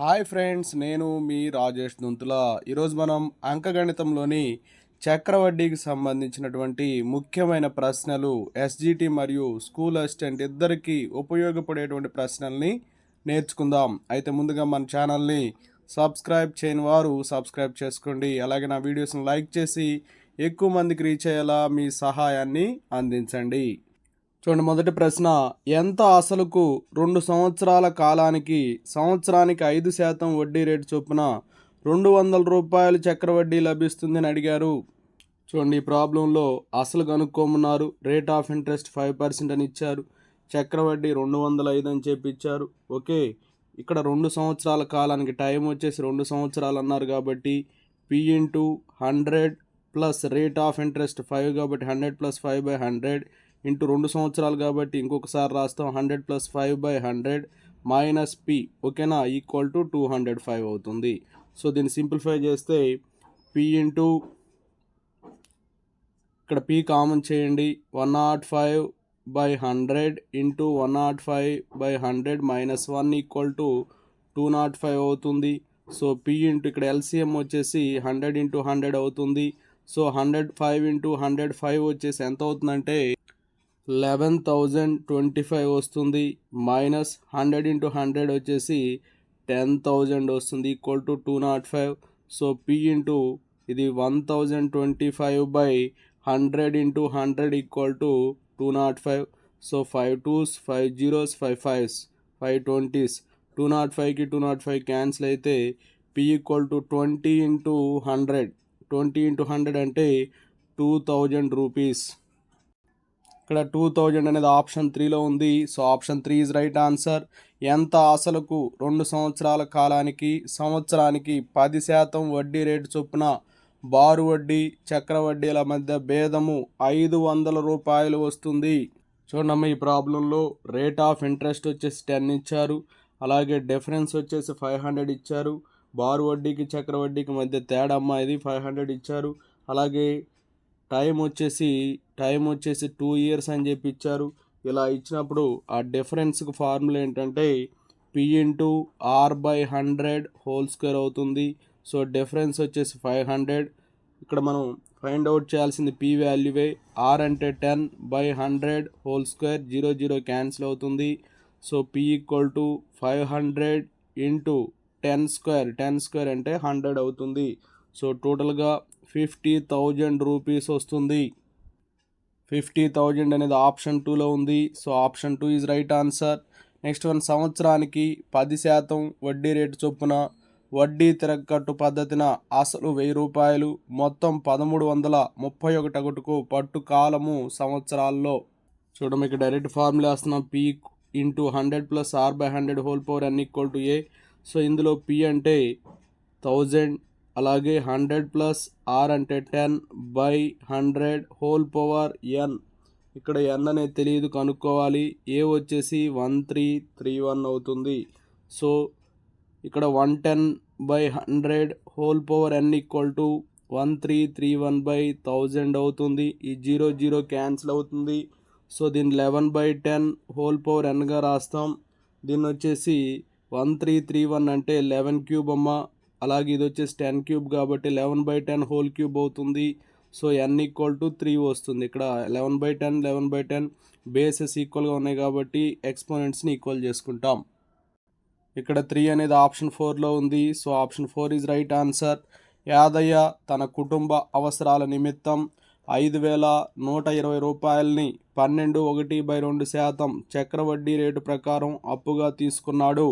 Hi friends, నేను మీ రాజేష్ దుంతుల. ఈరోజు మనం అంకగణితంలోని చక్రవడ్డీకి సంబంధించినటువంటి ముఖ్యమైన ప్రశ్నలు, ఎస్జిటి మరియు స్కూల్ అసిస్టెంట్ ఇద్దరికి ఉపయోగపడేటువంటి ప్రశ్నల్ని నేర్చుకుందాం. అయితే ముందుగా మన ఛానల్ని సబ్స్క్రైబ్ చేయని వారు సబ్స్క్రైబ్ చేసుకోండి. అలాగే నా వీడియోస్ని లైక్ చేసి ఎక్కువ మందికి రీచ్ అయ్యేలా మీ సహాయాన్ని అందించండి. చూడండి, మొదటి ప్రశ్న. ఎంత అసలుకు 2 సంవత్సరాల కాలానికి సంవత్సరానికి 5% వడ్డీ రేటు చొప్పున రూ. 200 చక్రవడ్డీ లభిస్తుందని అడిగారు. చూడండి, ఈ ప్రాబ్లంలో అసలు కనుక్కోమన్నారు. రేట్ ఆఫ్ ఇంట్రెస్ట్ 5% అని ఇచ్చారు. చక్రవడ్డీ 205 అని చెప్పి ఇచ్చారు. ఓకే, ఇక్కడ 2 సంవత్సరాల కాలానికి టైం వచ్చేసి 2 సంవత్సరాలు అన్నారు కాబట్టి P into 100 plus rate of interest 5 కాబట్టి 100 ప్లస్ 5/100 ఇంటూ 2 సంవత్సరాలు కాబట్టి ఇంకొకసారి రాస్తాం 100 ప్లస్ 5/100 మైనస్ పి. ఓకేనా, ఈక్వల్ టు 205 అవుతుంది. సో దీన్ని సింప్లిఫై చేస్తే పి ఇంటూ, ఇక్కడ పి కామన్ చేయండి, 105/100 ఇంటూ 105/100 మైనస్ 1 ఈక్వల్ టు 205 అవుతుంది. సో పి ఇంటూ, ఇక్కడ ఎల్సిఎం వచ్చేసి 100 ఇంటూ 100 అవుతుంది. సో 105 ఇంటూ 105 వచ్చేసి ఎంత అవుతుందంటే 11,025 వస్తుంది. మైనస్ 100 ఇంటూ 100 వచ్చేసి 10,000 వస్తుంది, equal to 205. So P into ఇది 1,025/100 into 100 equal to 205. So 5 2s 5 0s 5 5s 5 20s 205కి 205 క్యాన్సిల్ అయితే P equal to 20 into 100. 20 into 100 అంటే 2,000 రూపీస్. ఇక్కడ 2,000 అనేది ఆప్షన్ 3లో ఉంది. So option 3 is right answer. ఎంత అసలుకు 2 సంవత్సరాల కాలానికి సంవత్సరానికి 10% వడ్డీ రేటు చొప్పున బారు వడ్డీ చక్రవడ్డీల మధ్య భేదము 500 రూపాయలు వస్తుంది. చూడమ్మా, ఈ ప్రాబ్లంలో రేట్ ఆఫ్ ఇంట్రెస్ట్ వచ్చేసి 10 ఇచ్చారు. అలాగే డిఫరెన్స్ వచ్చేసి 500 ఇచ్చారు. బారు వడ్డీకి చక్రవడ్డీకి మధ్య తేడా అమ్మా ఇది 500 ఇచ్చారు. అలాగే టైం వచ్చేసి 2 years అని చెప్పి ఇచ్చారు. ఇలా ఇచ్చినప్పుడు ఆ డిఫరెన్స్కి ఫార్ములా ఏంటంటే P into r/100 whole square అవుతుంది. సో డిఫరెన్స్ వచ్చేసి 500. ఇక్కడ మనం ఫైండ్ అవుట్ చేయాల్సింది పి వాల్యూవే. ఆర్ అంటే 10/100 హోల్ స్క్వేర్, 0 0 క్యాన్సిల్ అవుతుంది. So P equal to 500 into 10 square. 10 square అంటే 100 అవుతుంది. సో టోటల్గా 50,000 రూపీస్ వస్తుంది. 50,000 అనేది ఆప్షన్ 2లో ఉంది. So option 2 is right answer. Next one. సంవత్సరానికి 10% వడ్డీ రేటు చొప్పున వడ్డీ తిరగకట్టు పద్ధతిన అసలు 1,000 రూపాయలు, మొత్తం 1,331 పట్టు కాలము సంవత్సరాల్లో. చూడడం, ఇక్కడ డైరెక్ట్ ఫార్ములా వేస్తున్నాం. P into 100 plus r/100 whole power n equal to A. So ఇందులో పి అంటే 1000, అలాగే 100 ప్లస్ ఆర్ అంటే 10/100 హోల్ పవర్ ఎన్. ఇక్కడ ఎన్ అనేది తెలియదు, కనుక్కోవాలి. ఏ వచ్చేసి 1331 అవుతుంది. సో ఇక్కడ 110/100 whole power n equal to 1331/1000 అవుతుంది. ఈ 0 0 క్యాన్సిల్ అవుతుంది. సో దీన్ని 11/10 హోల్ పవర్ ఎన్గా రాస్తాం. దీన్ని వచ్చేసి 1331 అంటే 11 క్యూబ్ అమ్మ. అలాగే ఇది వచ్చేసి 10 క్యూబ్ కాబట్టి 11/10 హోల్ క్యూబ్ అవుతుంది. సో n ఈక్వల్ టు 3 వస్తుంది. ఇక్కడ 11/10 11/10 బేసెస్ ఈక్వల్గా ఉన్నాయి కాబట్టి ఎక్స్పోనెంట్స్ని ఈక్వల్ చేసుకుంటాం. ఇక్కడ 3 అనేది ఆప్షన్ 4లో ఉంది. So option 4 is right answer. Yadaiah తన కుటుంబ అవసరాల నిమిత్తం 5,120 రూపాయలని 12/1/2% చక్రవడ్డీ రేటు ప్రకారం అప్పుగా తీసుకున్నాడు.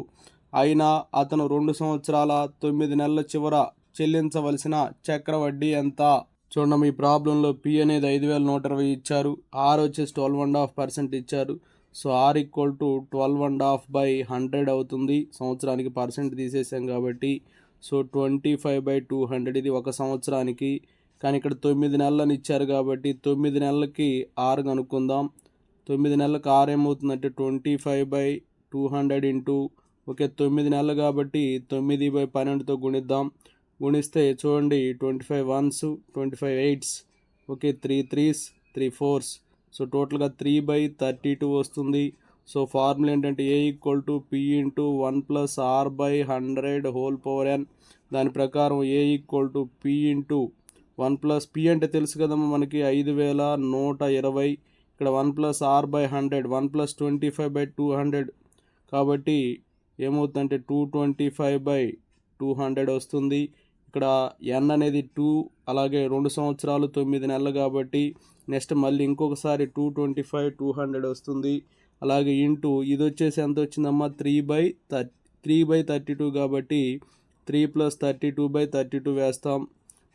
అయినా అతను 2 సంవత్సరాల 9 నెలల చివర చెల్లించవలసిన చక్రవడ్డీ ఎంత? చూడండి, ఈ ప్రాబ్లంలో పి అనేది 5,120 ఇచ్చారు. ఆర్ వచ్చేసి 12.5% ఇచ్చారు. సో ఆర్ ఈక్వల్ టు 12.5/100 అవుతుంది. సంవత్సరానికి పర్సెంట్ తీసేసాం కాబట్టి. సో 25/200 ఇది ఒక సంవత్సరానికి. కానీ ఇక్కడ 9 నెలలని ఇచ్చారు కాబట్టి 9 నెలలకి ఆరు కనుక్కుందాం. 9 నెలలకు ఆరు ఏమవుతుందంటే 25/200 ఇంటూ, ఓకే 9 నెలలు కాబట్టి 9/12తో గుణిద్దాం. గుణిస్తే చూడండి 25 1s 25 8s, okay 3 3s 3 4s. So టోటల్గా 3/32 వస్తుంది. సో ఫార్ములా ఏంటంటే A equal to P into 1+r/100 దాని ప్రకారం A equal to P into 1 P అంటే తెలుసు కదమ్మా మనకి 5120. ఇక్కడ 1+r/100 1+25/200 కాబట్టి ఏమవుతుందంటే 225/200 వస్తుంది. ఇక్కడ ఎన్ అనేది 2 అలాగే 2 సంవత్సరాలు 9 నెలలు కాబట్టి నెక్స్ట్ మళ్ళీ ఇంకొకసారి 225/200 వస్తుంది. అలాగే ఇంటూ ఇది వచ్చేసి ఎంత వచ్చిందమ్మా 3/32 కాబట్టి 3 + 32/32 వేస్తాం.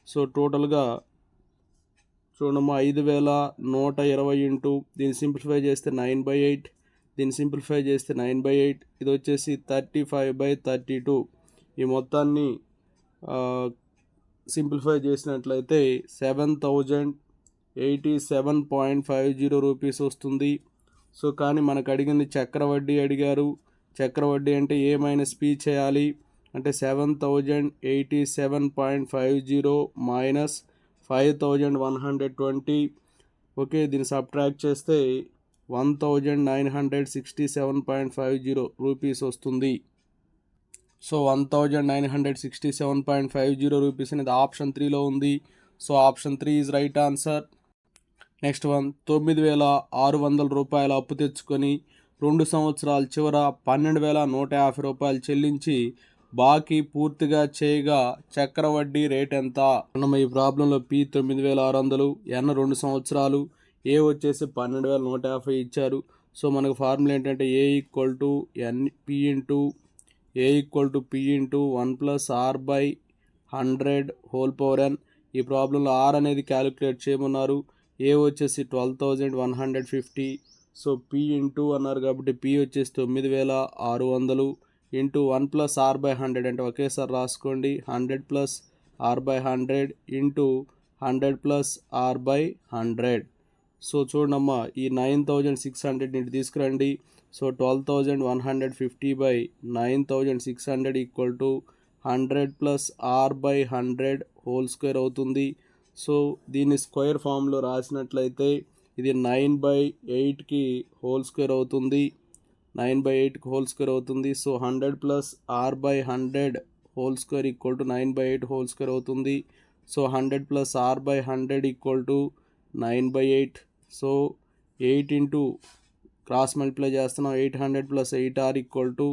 సో టోటల్గా చూడమ్మా 5120 ఇంటూ దీన్ని సింప్లిఫై చేస్తే 9/8, దీన్ని సింప్లిఫై చేస్తే 9/8, ఇది వచ్చేసి 35/32. ఈ మొత్తాన్ని సింప్లిఫై చేసినట్లయితే 7087.50 రూపీస్ వస్తుంది. సో కానీ మనకు అడిగింది చక్రవడ్డీ అడిగారు. చక్రవడ్డీ అంటే ఏ మైనస్ పి చేయాలి అంటే 7087.50 మైనస్ 5120. ఓకే, దీన్ని సబ్ట్రాక్ట్ చేస్తే 1967.50 రూపీస్ వస్తుంది. సో 1967.50 రూపీస్ అనేది ఆప్షన్ 3లో ఉంది. So option 3 is right answer. Next one 9600 రూపాయల అప్పు తెచ్చుకొని 2 సంవత్సరాల చివర 12150 రూపాయలు చెల్లించి బాకీ పూర్తిగా చేయగా చక్రవడ్డీ రేట్ ఎంత? మనం ఈ ప్రాబ్లంలో పి 9600, ఎన్ 2 సంవత్సరాలు, ఏ వచ్చేసి 12150 ఇచ్చారు. సో మనకు ఫార్ములా ఏంటంటే A equal to N P into A equal to P into 1+r/100 ఈ ప్రాబ్లంలో ఆర్ అనేది క్యాలిక్యులేట్ చేయమన్నారు. ఏ వచ్చేసి 12150. సో పి ఇంటూ అన్నారు కాబట్టి పి వచ్చేసి 9600 ఇంటూ 1+r/100 అంటే ఒకేసారి రాసుకోండి 100+r/100 ఇంటూ 100+r/100. సో చూడమ్మా ఈ 9600 ఇంటి తీసుకురండి. సో 12150/9600 ఈక్వల్ టు 100+r/100 అవుతుంది. సో దీన్ని స్క్వేర్ ఫామ్లో రాసినట్లయితే ఇది 9/8కి హోల్ స్క్వేర్ అవుతుంది. 9/8కి హోల్ స్క్వేర్ అవుతుంది. So 100+r/100 equal to 9/8 whole square అవుతుంది. So 100+r/100 equal to 9/8. So 8 into cross multiply చేస్తున్నాం 800 + 8r ఈక్వల్ టు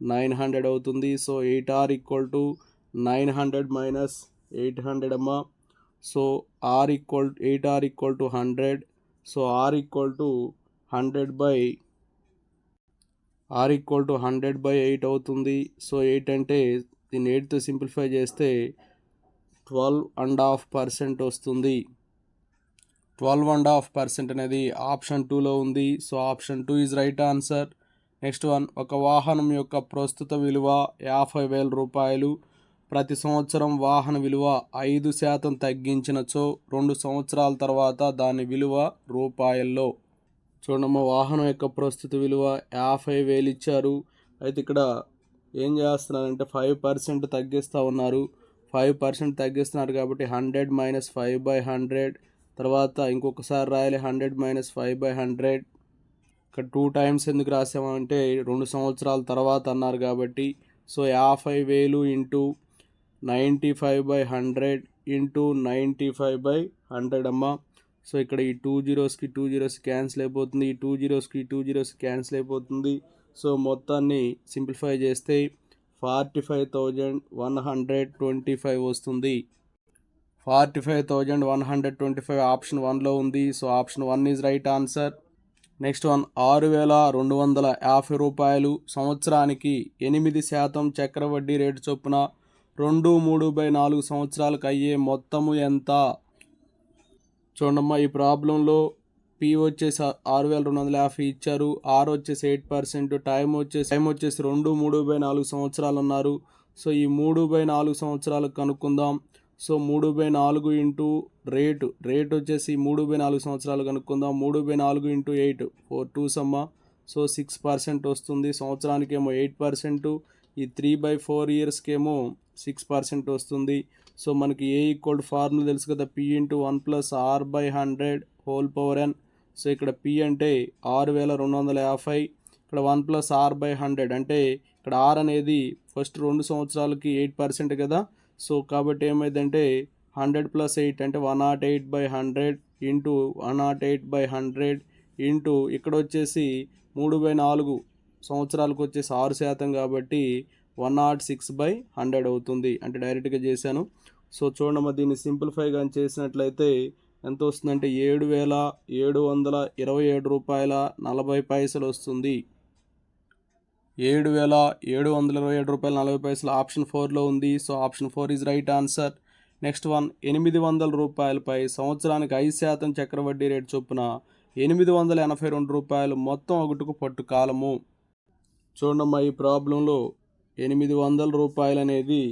900 అవుతుంది. So 8r equal to 900 minus 800 అమ్మా. So r equal 8r equal to 100. So r equal to 100/8 అవుతుంది. So 8 అంటే దీన్ని 8తో simplify చేస్తే 12.5% వస్తుంది. 12.5% అనేది ఆప్షన్ 2లో ఉంది. So option 2 is right answer. Next one ఒక వాహనం యొక్క ప్రస్తుత విలువ 50,000 రూపాయలు. ప్రతి సంవత్సరం వాహన విలువ 5% తగ్గించినచో 2 సంవత్సరాల తర్వాత దాని విలువ రూపాయల్లో. చూడమ్మా వాహనం యొక్క ప్రస్తుత విలువ 50,000 ఇచ్చారు. అయితే ఇక్కడ ఏం చేస్తున్నారంటే 5% తగ్గిస్తూ ఉన్నారు. 5% తగ్గిస్తున్నారు కాబట్టి 100 మైనస్ 5/100 తర్వాత ఇంకొకసారి రాయాలి 100 మైనస్ 5/100. ఇక్కడ 2 టైమ్స్ ఎందుకు రాసామంటే 2 సంవత్సరాల తర్వాత అన్నారు కాబట్టి. సో 50,000 ఇంటూ 95/100 ఇంటూ 95/100 అమ్మా. సో ఇక్కడ ఈ 2 జీరోస్కి 2 జీరోస్ క్యాన్సిల్ అయిపోతుంది. ఈ 2 జీరోస్కి 2 జీరోస్ క్యాన్సిల్ అయిపోతుంది. సో మొత్తాన్ని సింప్లిఫై చేస్తే 45,125 వస్తుంది. 45,125 ఆప్షన్ 1లో ఉంది. So option 1 is right answer. Next one 6,250 రూపాయలు. సంవత్సరానికి 8% చక్రవడ్డీ రేటు చొప్పున 2/3/4 సంవత్సరాలకు అయ్యే మొత్తము ఎంత? చూడమ్మా ఈ ప్రాబ్లంలో పి వచ్చేసి 6,250 ఇచ్చారు. ఆర్ వచ్చేసి 8%, టైం వచ్చేసి 2/3/4 సంవత్సరాలు అన్నారు. సో ఈ 3/4 సంవత్సరాలకు కనుక్కుందాం. సో 3/4 ఇంటూ రేటు వచ్చేసి 3/4 సంవత్సరాలు కనుక్కుందాం. 3/4 ఇంటూ 8 4 2s అమ్మా. సో 6% వస్తుంది. సంవత్సరానికి ఏమో 8%, ఈ 3/4 ఇయర్స్కి ఏమో 6% వస్తుంది. సో మనకి ఏ ఈక్వల్ ఫార్ములా తెలుసు కదా P into 1+r/100 whole power n. So ఇక్కడ పి అంటే 6,250, ఇక్కడ 1+r/100 అంటే ఇక్కడ r అనేది ఫస్ట్ 2 సంవత్సరాలకి 8% కదా. సో కాబట్టి ఏమైందంటే 100 + 8 అంటే 108/100 ఇంటూ 108/100 ఇంటూ ఇక్కడ వచ్చేసి 3/4 సంవత్సరాలకు వచ్చేసి 6% కాబట్టి 106/100 అవుతుంది. అంటే డైరెక్ట్గా చేశాను. సో చూడమ్మా, దీన్ని సింప్లిఫై కానీ చేసినట్లయితే ఎంత వస్తుందంటే 7,727 రూపాయల 40 పైసలు వస్తుంది. 7,727 రూపాయల 40 పైసలు ఆప్షన్ 4లో ఉంది. So option 4 is right answer. Next one, 800 రూపాయలపై సంవత్సరానికి 5% చక్రవడ్డీ రేటు చొప్పున 882 రూపాయలు మొత్తం ఒకటికు పట్టు కాలము. చూడమ్మా, ఈ ప్రాబ్లంలో 800 రూపాయలు అనేది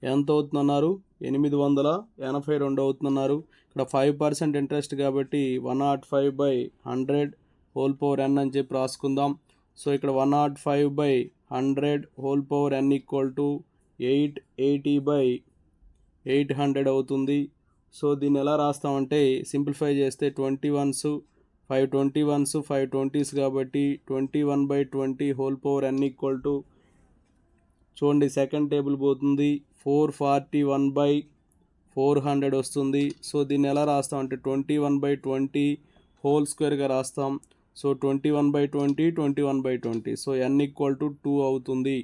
ఎంత అవుతుందన్నారు? 882 అవుతుందన్నారు. ఇక్కడ 5% ఇంట్రెస్ట్ కాబట్టి 105/100 హోల్ పవర్ n అని చెప్పి రాసుకుందాం. సో ఇక్కడ 105/100 హోల్ పవర్ n = 880/800 అవుతుంది. సో దీన్ని ఎలా రాస్తామంటే సింప్లిఫై చేస్తే 21s 5 కాబట్టి 21/20 హోల్ పవర్ n = చూడండి సెకండ్ టేబుల్ పోతుంది 441/400 వస్తుంది. సో దీన్ని ఎలా రాస్తామంటే 21/20 హోల్ స్క్వేర్గా రాస్తాం. సో 21/20 21/20 సో n = 2 అవుతుంది.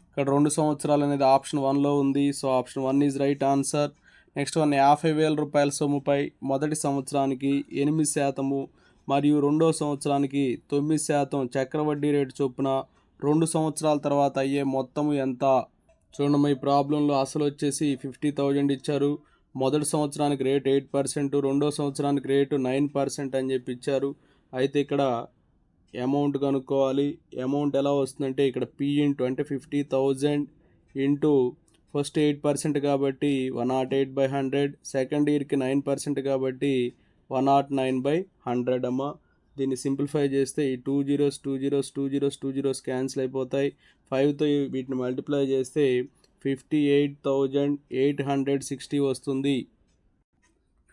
ఇక్కడ 2 సంవత్సరాలు అనేది ఆప్షన్ 1లో ఉంది. So option 1 is right answer. Next one, 50,000 రూపాయల సొమ్ముపై మొదటి సంవత్సరానికి 8% మరియు రెండో సంవత్సరానికి 9% చక్రవడ్డీ రేటు చొప్పున 2 సంవత్సరాల తర్వాత అయ్యే మొత్తం ఎంత? చూడండి, ఈ ప్రాబ్లంలో అసలు వచ్చేసి 50,000 ఇచ్చారు. మొదటి సంవత్సరానికి రేటు 8%, రెండో సంవత్సరానికి రేటు 9% అని చెప్పి ఇచ్చారు. అయితే ఇక్కడ అమౌంట్ కనుక్కోవాలి. అమౌంట్ ఎలా వస్తుందంటే ఇక్కడ P అంటే 50,000 ఇంటూ ఫస్ట్ 8% కాబట్టి 108/100, సెకండ్ ఇయర్కి 9% కాబట్టి 109/100 అమ్మ. దీన్ని సింప్లిఫై చేస్తే ఈ 2 zeros 2 zeros 2 zeros 2 zeros cancel అయిపోతాయి. 5తో వీటిని మల్టిప్లై చేస్తే 58,860 వస్తుంది.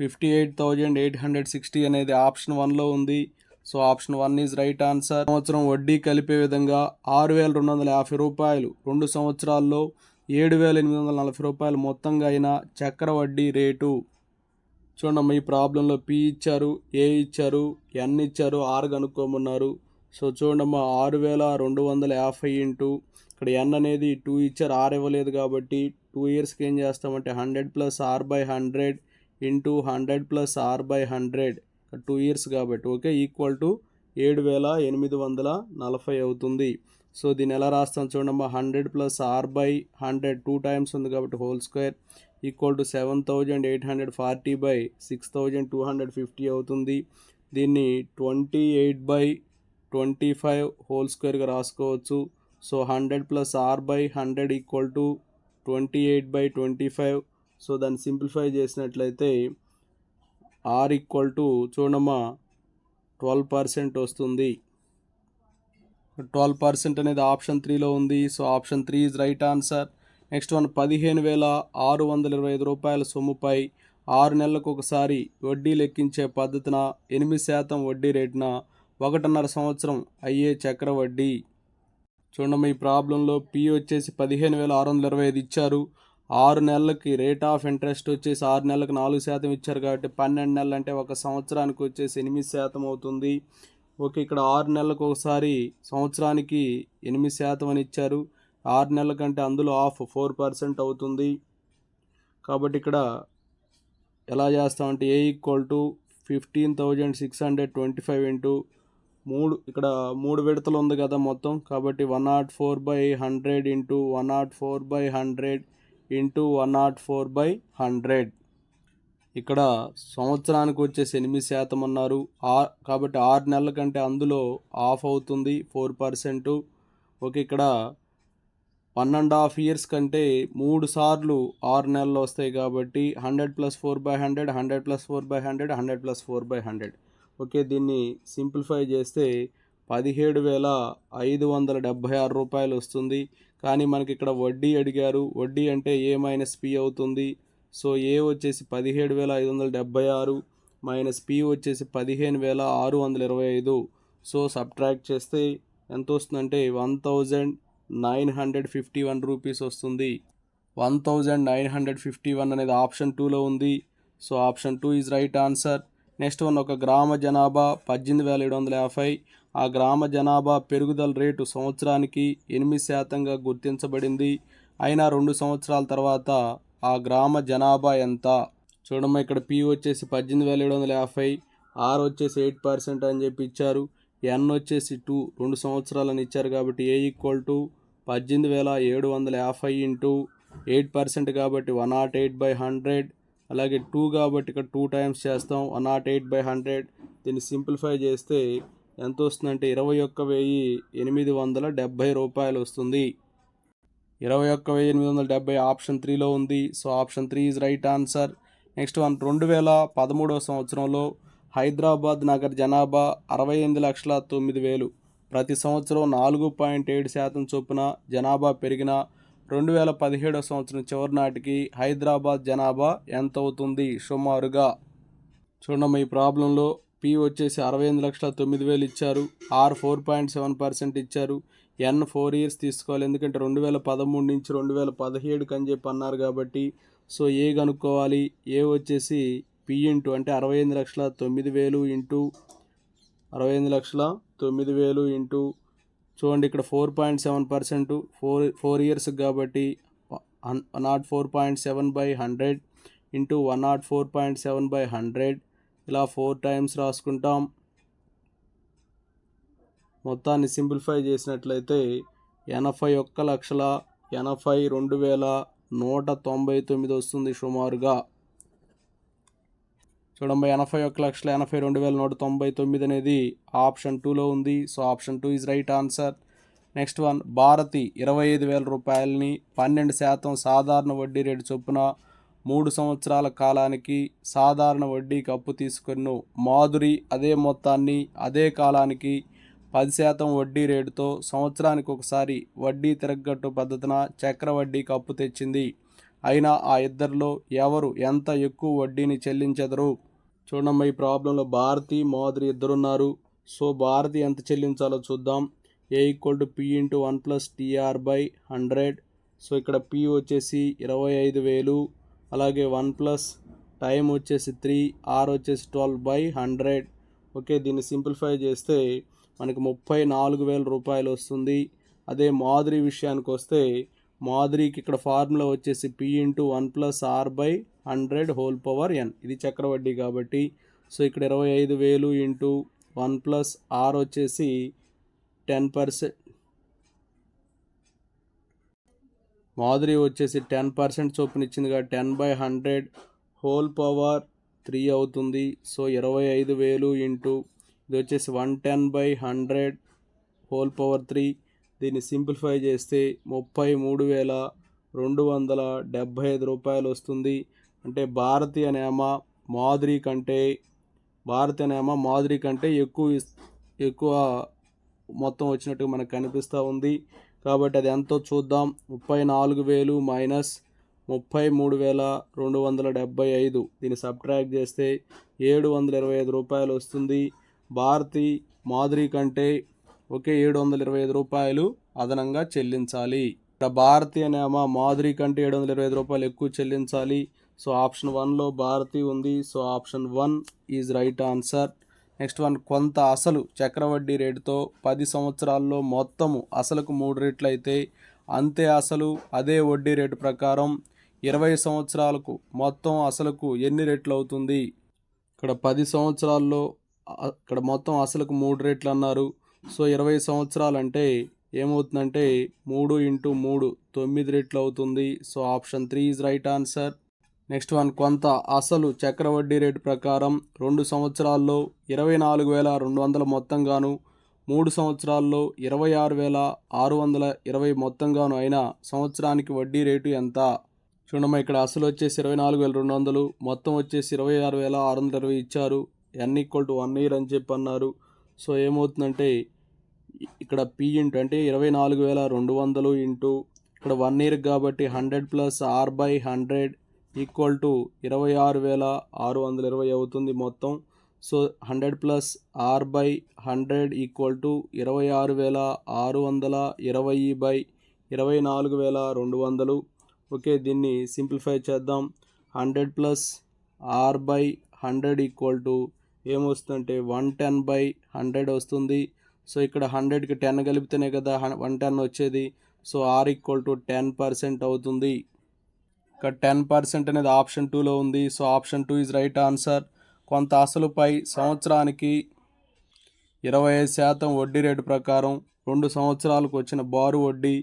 58,860 అనేది ఆప్షన్ 1లో ఉంది. So option 1 is right answer. సంవత్సరం వడ్డీ కలిపే విధంగా 6,250 రూపాయలు 2 సంవత్సరాల్లో 7,840 రూపాయలు మొత్తంగా అయిన చక్ర వడ్డీ రేటు. చూడమ్మా, ఈ ప్రాబ్లంలో P ఇచ్చారు, A ఇచ్చారు, N ఇచ్చారు, R కనుక్కోమన్నారు. సో చూడమ్మా, 6,250 ఇంటూ ఇక్కడ N అనేది 2 ఇచ్చారు, R ఇవ్వలేదు కాబట్టి 2 ఇయర్స్కి ఏం చేస్తామంటే 100 + r/100 ఇంటూ 100 + r/100 2 ఇయర్స్ కాబట్టి ఓకే = 7,840 అవుతుంది. సో దీన్ని ఎలా రాస్తాం చూడమ్మా, 100 + r/100 2 టైమ్స్ ఉంది కాబట్టి హోల్ స్క్వేర్ = 7,840/6250 అవుతుంది. దీన్ని 28/25 హోల్ స్క్వేర్గా రాసుకోవచ్చు. So 100 + r/100 = 28/25. సో దాన్ని సింప్లిఫై చేసినట్లయితే r చూడమ్మా 12% వస్తుంది. 12% అనేది ఆప్షన్ 3లో ఉంది. So option 3 is right answer. Next one, 15,625 రూపాయల సొమ్ముపై 6 నెలలకు ఒకసారి వడ్డీ లెక్కించే పద్ధతిన 8% వడ్డీ రేటున 1.5 సంవత్సరం అయ్యే చక్ర వడ్డీ. చూడమ్మా, ఈ ప్రాబ్లంలో P వచ్చేసి 15,625 ఇచ్చారు. 6 నెలలకి రేట్ ఆఫ్ ఇంట్రెస్ట్ వచ్చేసి 6 నెలలకు 4% ఇచ్చారు కాబట్టి 12 నెలలు అంటే 1 సంవత్సరానికి వచ్చేసి 8% అవుతుంది. ఓకే, ఇక్కడ 6 నెలలకు ఒకసారి సంవత్సరానికి 8% అని ఇచ్చారు. 6 నెలల కంటే అందులో ఆఫ్ 4% అవుతుంది. కాబట్టి ఇక్కడ ఎలా చేస్తామంటే A = 15,625 ఇంటూ 3 ఇక్కడ 3 విడతలు ఉంది కదా మొత్తం, కాబట్టి 104/100 ఇంటూ 104/100 ఇంటూ 104/100. ఇక్కడ సంవత్సరానికి వచ్చేసి 8% అన్నారు కాబట్టి 6 నెలల కంటే అందులో ఆఫ్ అవుతుంది 4%. ఓకే, ఇక్కడ 1.5 ఇయర్స్ కంటే 3 సార్లు 6 నెలలు వస్తాయి కాబట్టి 100 + 4/100 100 + 4/100 100 + 4/100. ఓకే, దీన్ని సింప్లిఫై చేస్తే 17,576 రూపాయలు వస్తుంది. కానీ మనకి ఇక్కడ వడ్డీ అడిగారు. వడ్డీ అంటే A - P అవుతుంది. సో A వచ్చేసి 17,576 మైనస్ P వచ్చేసి 15,625. సో సబ్ట్రాక్ట్ చేస్తే ఎంత వస్తుందంటే 1951 రూపీస్ వస్తుంది. 1951 అనేది ఆప్షన్ 2లో ఉంది. So option 2 is right answer. Next one, ఒక గ్రామ జనాభా 18,750. ఆ గ్రామ జనాభా పెరుగుదల రేటు సంవత్సరానికి 8%గా గుర్తించబడింది. అయినా 2 సంవత్సరాల తర్వాత ఆ గ్రామ జనాభా ఎంత? చూడమ్మా, ఇక్కడ పి వచ్చేసి 18,750, ఆర్ వచ్చేసి 8% అని చెప్పి ఇచ్చారు, ఎన్ వచ్చేసి 2 సంవత్సరాలని ఇచ్చారు. కాబట్టి ఏ ఈక్వల్ టు 18,750 ఇంటూ 8% కాబట్టి 108/100. అలాగే 2 కాబట్టి ఇక్కడ 2 టైమ్స్ చేస్తాం, 108/100. దీన్ని సింప్లిఫై చేస్తే ఎంత వస్తుందంటే 21,870 రూపాయలు వస్తుంది. 21,870 ఆప్షన్ 3లో ఉంది. So option 3 is right answer. Next one, 2013 సంవత్సరంలో హైదరాబాద్ నగర జనాభా 68,09,000. ప్రతి సంవత్సరం 4.7% చొప్పున జనాభా పెరిగిన 2017 సంవత్సరం చివరి నాటికి హైదరాబాద్ జనాభా ఎంత అవుతుంది సుమారుగా? చూడమ్మా, ఈ ప్రాబ్లంలో పి వచ్చేసి 68,09,000 ఇచ్చారు, ఆర్ 4.7% ఇచ్చారు, ఎన్ 4 ఇయర్స్ తీసుకోవాలి, ఎందుకంటే 2013 నుంచి 2017 అని చెప్పి అన్నారు కాబట్టి. సో ఏ కనుక్కోవాలి, ఏ వచ్చేసి పి ఇంటూ అంటే 68,09,000 ఇంటూ 68,09,000 ఇంటూ చూడండి ఇక్కడ 4.7%, 4 ఇయర్స్ కాబట్టి 104.7/100 ఇంటూ 104.7/100. ఇలా 4 టైమ్స్ రాసుకుంటాం. మొత్తాన్ని సింప్లిఫై చేసినట్లయితే 81,82,199 వస్తుంది సుమారుగా. చూడండి, 81,82,199 అనేది ఆప్షన్ 2లో ఉంది. So option 2 is right answer. Next one, Bharati 25,000 రూపాయలని 12% సాధారణ వడ్డీ రేటు చొప్పున 3 సంవత్సరాల కాలానికి సాధారణ వడ్డీకి అప్పు తీసుకున్న మాధురి అదే మొత్తాన్ని అదే కాలానికి 10% వడ్డీ రేటుతో సంవత్సరానికి ఒకసారి వడ్డీ తిరగట్టు పద్ధతిన చక్రవడ్డీకి అప్పు తెచ్చింది. అయినా ఆ ఇద్దరిలో ఎవరు ఎంత ఎక్కువ వడ్డీని చెల్లించెదరు? చూడమ్మా, ఈ ప్రాబ్లంలో భారతి మాధురి ఇద్దరున్నారు. సో భారతి ఎంత చెల్లించాలో చూద్దాం. A equal to P into 1+TR/100. So ఇక్కడ పి వచ్చేసి 25,000, అలాగే 1 + టైం వచ్చేసి 3, ఆర్ వచ్చేసి 12/100. ఓకే, దీన్ని సింప్లిఫై చేస్తే మనకి 34,000 రూపాయలు వస్తుంది. అదే మాధురి విషయానికి వస్తే మాధురికి ఇక్కడ ఫార్ములా వచ్చేసి P into 1+R/100 whole power N. ఇది చక్రవడ్డీ కాబట్టి. సో ఇక్కడ 25,000 ఇంటూ 1+R వచ్చేసి 10%, మాధురి వచ్చేసి 10% చొప్పున ఇచ్చింది కాబట్టి 10/100 హోల్ పవర్ 3 అవుతుంది. సో 25,000 ఇంటూ ఇది వచ్చేసి 110/100 హోల్ పవర్ 3. దీన్ని సింప్లిఫై చేస్తే 33,275 రూపాయలు వస్తుంది. అంటే భారతి అనేమా మాధురి కంటే ఎక్కువ మొత్తం వచ్చినట్టుగా మనకు కనిపిస్తూ ఉంది. కాబట్టి అది ఎంతో చూద్దాం. 34,000 మైనస్ 33,275, దీన్ని సబ్ట్రాక్ట్ చేస్తే 725 రూపాయలు వస్తుంది. భారతి మాధురి కంటే 725 రూపాయలు అదనంగా చెల్లించాలి. ఇక్కడ భారతి అనేమా మాధురి కంటే 725 రూపాయలు ఎక్కువ చెల్లించాలి. సో ఆప్షన్ 1లో భారతి ఉంది. So option 1 is right answer. Next one, కొంత అసలు చక్రవడ్డీ రేటుతో 10 సంవత్సరాల్లో మొత్తము అసలుకు 3 రెట్లు అయితే అంతే అసలు అదే వడ్డీ రేటు ప్రకారం 20 సంవత్సరాలకు మొత్తం అసలుకు ఎన్ని రెట్లు అవుతుంది? ఇక్కడ 10 సంవత్సరాల్లో ఇక్కడ మొత్తం అసలుకు 3 రెట్లు అన్నారు. సో 20 సంవత్సరాలు అంటే ఏమవుతుందంటే 3 × 3 9 రెట్లు అవుతుంది. So option 3 is right answer. Next one, కొంత అసలు చక్రవడ్డీ రేటు ప్రకారం 2 సంవత్సరాల్లో 24,200 మొత్తంగాను 3 సంవత్సరాల్లో 26,620 మొత్తంగాను అయినా సంవత్సరానికి వడ్డీ రేటు ఎంత? చూడమ్మా, ఇక్కడ అసలు వచ్చేసి 24,200, మొత్తం వచ్చేసి 26,620 ఇచ్చారు. n = 1 ఇయర్ అని చెప్పి అన్నారు. సో ఏమవుతుందంటే ఇక్కడ పి ఇంటూ అంటే 24,200 ఇంటూ ఇక్కడ 1 ఇయర్ కాబట్టి 100 + R/100 ఈక్వల్ టు 26,620 అవుతుంది మొత్తం. So 100 plus are by 100 equal to 26,620 by 24,200. Okay, దీన్ని సింప్లిఫై చేద్దాం. 100 plus are by 100 equal to ఏమొస్తుందంటే 110 బై 100 వస్తుంది. సో ఇక్కడ 100కి 10 కలిపితేనే కదా 110 వచ్చేది. సో ఆర్ ఈక్వల్ టు 10% అవుతుంది. ఇక్కడ 10% అనేది ఆప్షన్ 2లో ఉంది. So option 2 is right answer. కొంత అసలుపై సంవత్సరానికి 25% వడ్డీ రేటు ప్రకారం 2 సంవత్సరాలకు వచ్చిన బారు వడ్డీ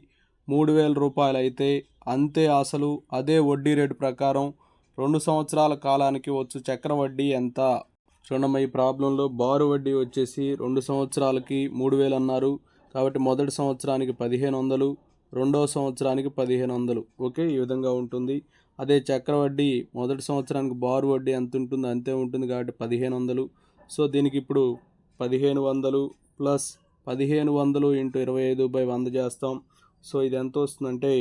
3,000 రూపాయలు అయితే అంతే అసలు అదే వడ్డీ రేటు ప్రకారం 2 సంవత్సరాల కాలానికి వచ్చు చక్ర వడ్డీ ఎంత? చూడమ్మా, ఈ ప్రాబ్లంలో బారు వడ్డీ వచ్చేసి 2 సంవత్సరాలకి 3,000 అన్నారు. కాబట్టి మొదటి సంవత్సరానికి 1,500, రెండో సంవత్సరానికి 1,500. ఓకే, ఈ విధంగా ఉంటుంది. అదే చక్ర వడ్డీ మొదటి సంవత్సరానికి బారు వడ్డీ ఎంత ఉంటుందో అంతే ఉంటుంది కాబట్టి 1,500. సో దీనికి ఇప్పుడు 1,500 ప్లస్ 1,500 ఇంటూ 25/100 చేస్తాం. సో ఇది ఎంత వస్తుందంటే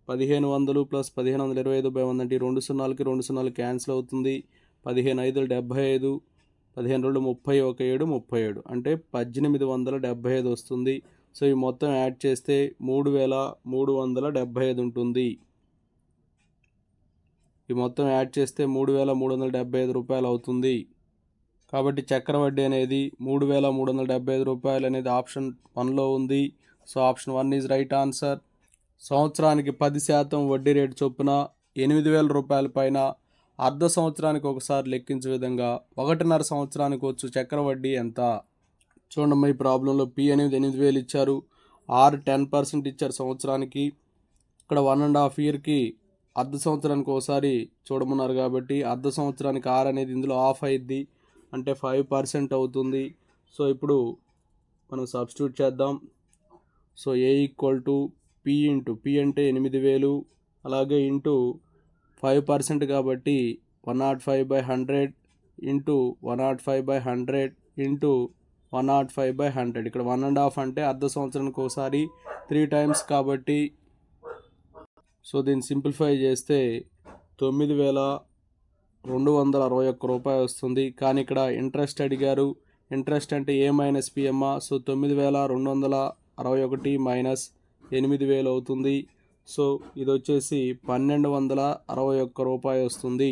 1,500 ప్లస్ 1,500 25/100 అంటే 2 సున్నాలకి 2 సున్నాలు క్యాన్సిల్ అవుతుంది. 15×5 75, 15×2 30, 17 37 అంటే 1,875 వస్తుంది. సో ఈ మొత్తం యాడ్ చేస్తే 3,375 ఉంటుంది. ఈ మొత్తం యాడ్ చేస్తే 3,375 రూపాయలు అవుతుంది. కాబట్టి చక్ర వడ్డీ అనేది 3,375 రూపాయలు అనేది ఆప్షన్ 1లో ఉంది. So option 1 is right answer. సంవత్సరానికి 10% వడ్డీ రేటు చొప్పున 8,000 రూపాయల పైన అర్ధ సంవత్సరానికి ఒకసారి లెక్కించే విధంగా 1.5 సంవత్సరానికి వచ్చు చక్ర వడ్డీ ఎంత? చూడండి, ఈ ప్రాబ్లంలో పి అనేది 8,000 ఇచ్చారు, ఆర్ 10% ఇచ్చారు సంవత్సరానికి. ఇక్కడ 1.5 ఇయర్కి అర్ధ సంవత్సరానికి ఒకసారి చూడమన్నారు కాబట్టి అర్ధ సంవత్సరానికి ఆర్ అనేది ఇందులో ఆఫ్ అయ్యిద్ది, అంటే 5% అవుతుంది. సో ఇప్పుడు మనం సబ్స్టిట్యూట్ చేద్దాం. So A equal to P into P అంటే 8,000 అలాగే ఇంటూ 5% కాబట్టి 105/100 ఇంటూ 105/100 ఇంటూ 105/100. ఇక్కడ 1.5 అంటే అర్ధ సంవత్సరానికి ఒకసారి 3 టైమ్స్ కాబట్టి సో దీన్ని సింప్లిఫై చేస్తే 9,261 రూపాయలు వస్తుంది. కానీ ఇక్కడ ఇంట్రెస్ట్ అడిగారు. ఇంట్రెస్ట్ అంటే ఏ మైనస్ పిఎమ్మా. సో 9,261 మైనస్ 8,000 అవుతుంది. సో ఇది వచ్చేసి 1,261 రూపాయలు వస్తుంది.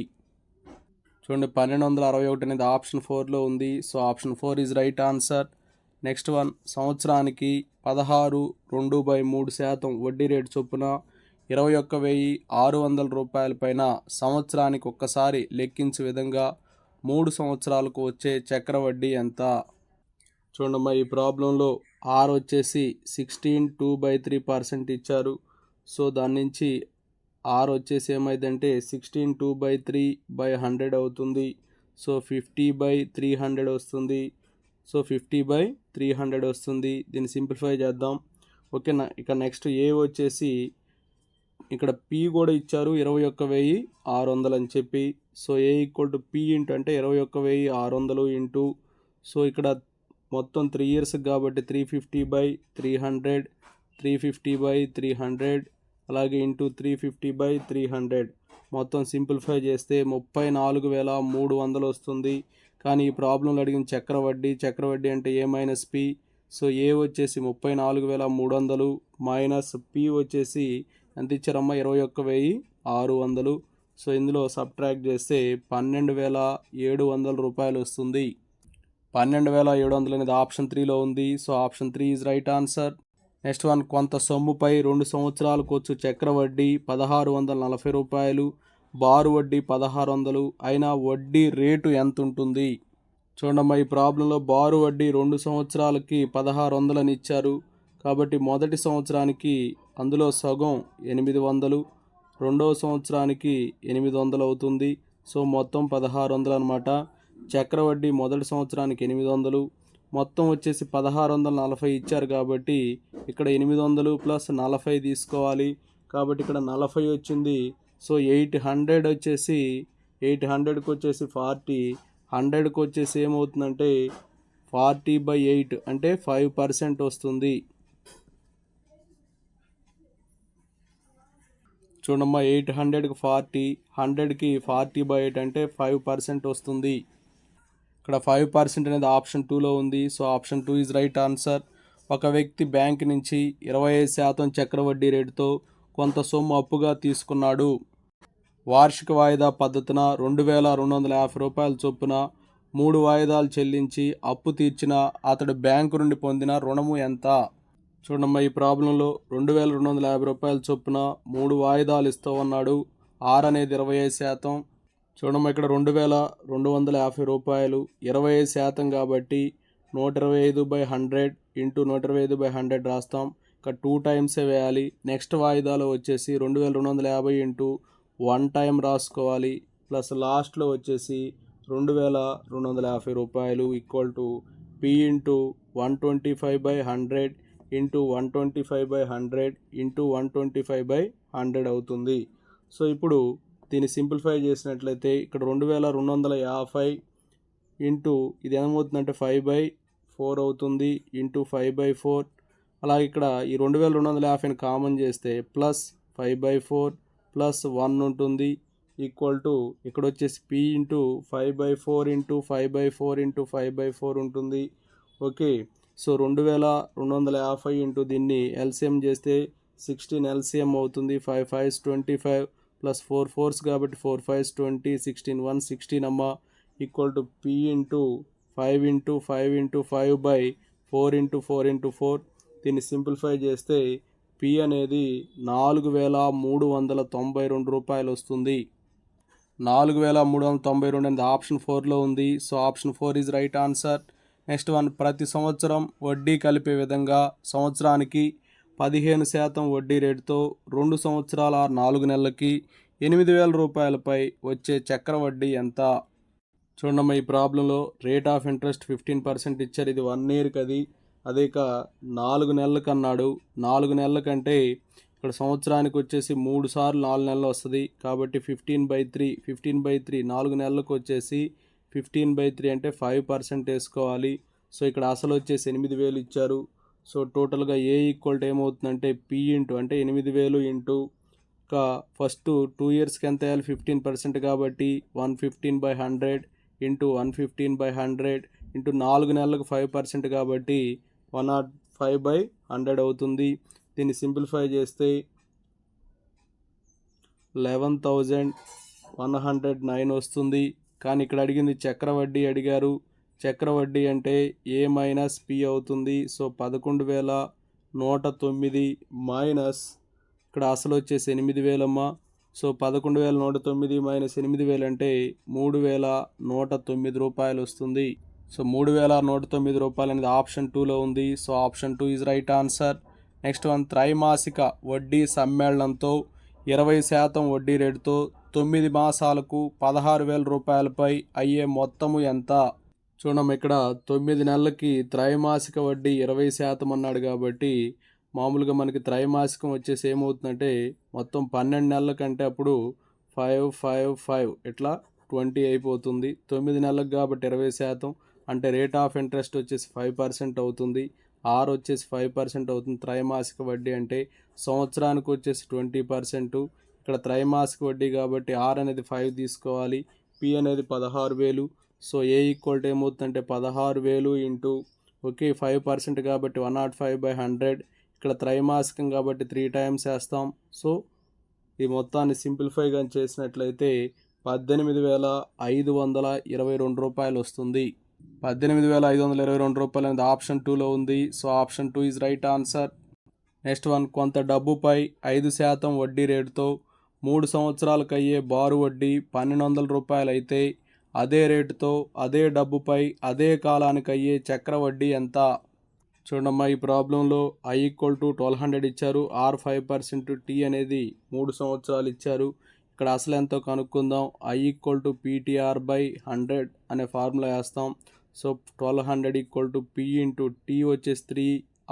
చూడండి, 1,261 అనేది ఆప్షన్ 4లో ఉంది. So option 4 is right answer. Next one, సంవత్సరానికి 16/2/3% వడ్డీ రేటు చొప్పున 21,600 రూపాయల పైన సంవత్సరానికి ఒక్కసారి లెక్కించే విధంగా 3 సంవత్సరాలకు వచ్చే చక్ర వడ్డీ ఎంత? చూడమ్మా, ఈ ప్రాబ్లంలో ఆర్ వచ్చేసి 16/2/3% ఇచ్చారు. సో దాని నుంచి ఆర్ వచ్చేసి ఏమైందంటే 16/2/3/100 అవుతుంది. సో 50/300 వస్తుంది. సో 50/300 వస్తుంది. దీన్ని సింప్లిఫై చేద్దాం. ఓకేనా, ఇక నెక్స్ట్ ఏ వచ్చేసి ఇక్కడ పి కూడా ఇచ్చారు 21,600 అని చెప్పి. So A equal to P into అంటే 21,600 ఇంటూ, సో ఇక్కడ మొత్తం 3 ఇయర్స్ కాబట్టి 350/300, 350/300 అలాగే ఇంటూ 350/300 మొత్తం సింప్లిఫై చేస్తే 34,300 వస్తుంది. కానీ ఈ ప్రాబ్లంలో అడిగిన చక్ర వడ్డీ అంటే ఏ మైనస్ పి. సో ఏ వచ్చేసి 34,300 మైనస్ పి వచ్చేసి ఎంత ఇచ్చారమ్మా 21,600. సో ఇందులో సబ్ట్రాక్ట్ చేస్తే 12,700 రూపాయలు వస్తుంది. 12,700 అనేది ఆప్షన్ 3లో ఉంది. So option 3 is right answer. Next one, కొంత సొమ్ముపై 2 సంవత్సరాలకు వచ్చు చక్ర వడ్డీ 1,640 రూపాయలు, బారు వడ్డీ 1,600 అయినా వడ్డీ రేటు ఎంత ఉంటుంది? చూడమ్మా, ఈ ప్రాబ్లంలో బారు వడ్డీ 2 సంవత్సరాలకి 1,600 అని ఇచ్చారు. కాబట్టి మొదటి సంవత్సరానికి అందులో సగం 800, రెండవ సంవత్సరానికి 800 అవుతుంది. సో మొత్తం 1,600 అనమాట. చక్రవడ్డీ మొదటి సంవత్సరానికి 800, మొత్తం వచ్చేసి 1,640 ఇచ్చారు కాబట్టి ఇక్కడ 800 ప్లస్ 40 తీసుకోవాలి. కాబట్టి ఇక్కడ 40 వచ్చింది. సో 800 వచ్చేసి 800కి వచ్చేసి 40, 100కి వచ్చేసి ఏమవుతుందంటే 40/8 అంటే 5% వస్తుంది. చూడమ్మా, 800కి 40, 100కి 40/8 అంటే 5% వస్తుంది. ఇక్కడ 5% అనేది ఆప్షన్ 2లో ఉంది. So option 2 is right answer. ఒక వ్యక్తి బ్యాంక్ నుంచి 25% చక్రవడ్డీ రేటుతో కొంత సొమ్ము అప్పుగా తీసుకున్నాడు. వార్షిక వాయిదా పద్ధతిన రూ. 2250 చొప్పున 3 వాయిదాలు చెల్లించి అప్పు తీర్చిన అతడు బ్యాంకు నుండి పొందిన రుణము ఎంత? చూడమ్మా, ఈ ప్రాబ్లంలో రూ. 2250 చొప్పున 3 వాయిదాలు ఇస్తూ ఉన్నాడు. ఆర్ అనేది 25%. చూడమ్మా, ఇక్కడ రూ. 2250 25% కాబట్టి 125/100 ఇంటూ 125/100 రాస్తాం. ఇక్కడ 2 టైమ్సే వేయాలి. నెక్స్ట్ వాయిదాలో వచ్చేసి 2250 ఇంటూ 1 టైం రాసుకోవాలి. ప్లస్ లాస్ట్లో వచ్చేసి రూ. 2250 equal to P into 125/100 into 125/100 into 125/100 అవుతుంది. సో ఇప్పుడు దీన్ని సింప్లిఫై చేసినట్లయితే ఇక్కడ 2250 ఇంటూ ఇది ఏమవుతుందంటే 5/4 అవుతుంది ఇంటూ 5/4. అలాగే ఇక్కడ ఈ 2250ని కామన్ చేస్తే ప్లస్ 5/4 ప్లస్ 1 ఉంటుంది ఈక్వల్ టు ఇక్కడ వచ్చేసి పి ఇంటూ 5/4 ఇంటూ 5/4 ఇంటూ 5/4 ఉంటుంది. ఓకే, సో 2250 ఇంటూ దీన్ని ఎల్సిఎం చేస్తే 16 ఎల్సిఎం అవుతుంది. 5 5s 25 ప్లస్ 4 4s కాబట్టి 4 5s 20 16 1 16 అమ్మ equal to P into 5 into 5 into 5/4 into 4 into 4. దీన్ని సింప్లిఫై చేస్తే పి అనేది రూ. 4392 వస్తుంది. 4392 అనేది ఆప్షన్ 4లో ఉంది. So option 4 is right answer. Next one, ప్రతి సంవత్సరం వడ్డీ కలిపే విధంగా సంవత్సరానికి 15% వడ్డీ రేటుతో 2 సంవత్సరాల 4 నెలలకి రూ. 8000పై వచ్చే చక్రవడ్డీ ఎంత? చూడమ్మా, ఈ ప్రాబ్లంలో రేట్ ఆఫ్ ఇంట్రెస్ట్ 15% ఇచ్చారు. ఇది 1 ఇయర్కి అదే 4 నెలలకు అన్నాడు. 4 నెలల కంటే ఇక్కడ సంవత్సరానికి వచ్చేసి 3 సార్లు 4 నెలలు వస్తుంది కాబట్టి 15/3 4 నెలలకు వచ్చేసి 15/3 అంటే 5% వేసుకోవాలి. సో ఇక్కడ అసలు వచ్చేసి 8000 ఇచ్చారు. సో టోటల్గా ఏ ఈక్వల్ టు ఏమవుతుందంటే పి ఇంటూ అంటే 8000 ఇంటూ ఫస్ట్ 2 ఇయర్స్కి ఎంత వేయాలి 15% కాబట్టి 115/100 ఇంటూ 115/100 ఇంటూ 4 నెలలకు 5% కాబట్టి 105/100 అవుతుంది. దీన్ని సింప్లిఫై చేస్తే 11109 వస్తుంది. కానీ ఇక్కడ అడిగింది చక్రవడ్డీ అడిగారు. చక్రవడ్డీ అంటే ఏ మైనస్ పి అవుతుంది. సో 11109 మైనస్ ఇక్కడ అసలు వచ్చేసి 8000 అమ్మ. సో 11109 మైనస్ 8000 అంటే రూ. 3109 వస్తుంది. సో రూ. 3109 అనేది ఆప్షన్ 2లో ఉంది. So option 2 is right answer. Next one, త్రైమాసిక వడ్డీ సమ్మేళనంతో 20% వడ్డీ రేటుతో 9 మాసాలకు రూ. 16,000పై అయ్యే మొత్తము ఎంత? చూడమ్మ, ఇక్కడ 9 నెలలకి త్రైమాసిక వడ్డీ 20% అన్నాడు కాబట్టి మామూలుగా మనకి త్రైమాసికం వచ్చేసి ఏమవుతుందంటే మొత్తం 12 నెలల కంటే అప్పుడు 5 5 5 ఇట్లా 20 అయిపోతుంది. 9 నెలలకు కాబట్టి 20% అంటే రేట్ ఆఫ్ ఇంట్రెస్ట్ వచ్చేసి 5% అవుతుంది. ఆర్ వచ్చేసి 5% అవుతుంది. త్రైమాసిక వడ్డీ అంటే సంవత్సరానికి వచ్చేసి 20%. ఇక్కడ త్రైమాసిక వడ్డీ కాబట్టి ఆర్ అనేది 5 తీసుకోవాలి. పి అనేది 16,000. సో ఏ ఈక్వల్ టు ఏమవుతుందంటే 16,000 ఇంటూ ఓకే 5% కాబట్టి 105/100. ఇక్కడ త్రైమాసికం కాబట్టి 3 టైమ్స్ వేస్తాం. సో ఈ మొత్తాన్ని సింప్లిఫై కానీ చేసినట్లయితే రూ. 18,522 వస్తుంది. రూ. 18,522 అనేది ఆప్షన్ 2లో ఉంది. So option 2 is right answer. Next one, కొంత డబ్బుపై 5% వడ్డీ రేటుతో 3 సంవత్సరాలకు అయ్యే బారు వడ్డీ రూ. 1,200 అయితే అదే రేటుతో అదే డబ్బుపై అదే కాలానికి అయ్యే చక్ర వడ్డీ ఎంత? చూడమ్మా, ఈ ప్రాబ్లంలో ఐ ఈక్వల్ టు 1200 ఇచ్చారు. ఆర్ 5%, టీ అనేది 3 సంవత్సరాలు ఇచ్చారు. ఇక్కడ అసలు ఎంతో కనుక్కుందాం. ఐ ఈక్వల్ టు PTR/100 అనే ఫార్ములా వేస్తాం. So 1200 equal to P into t వచ్చేసి 3,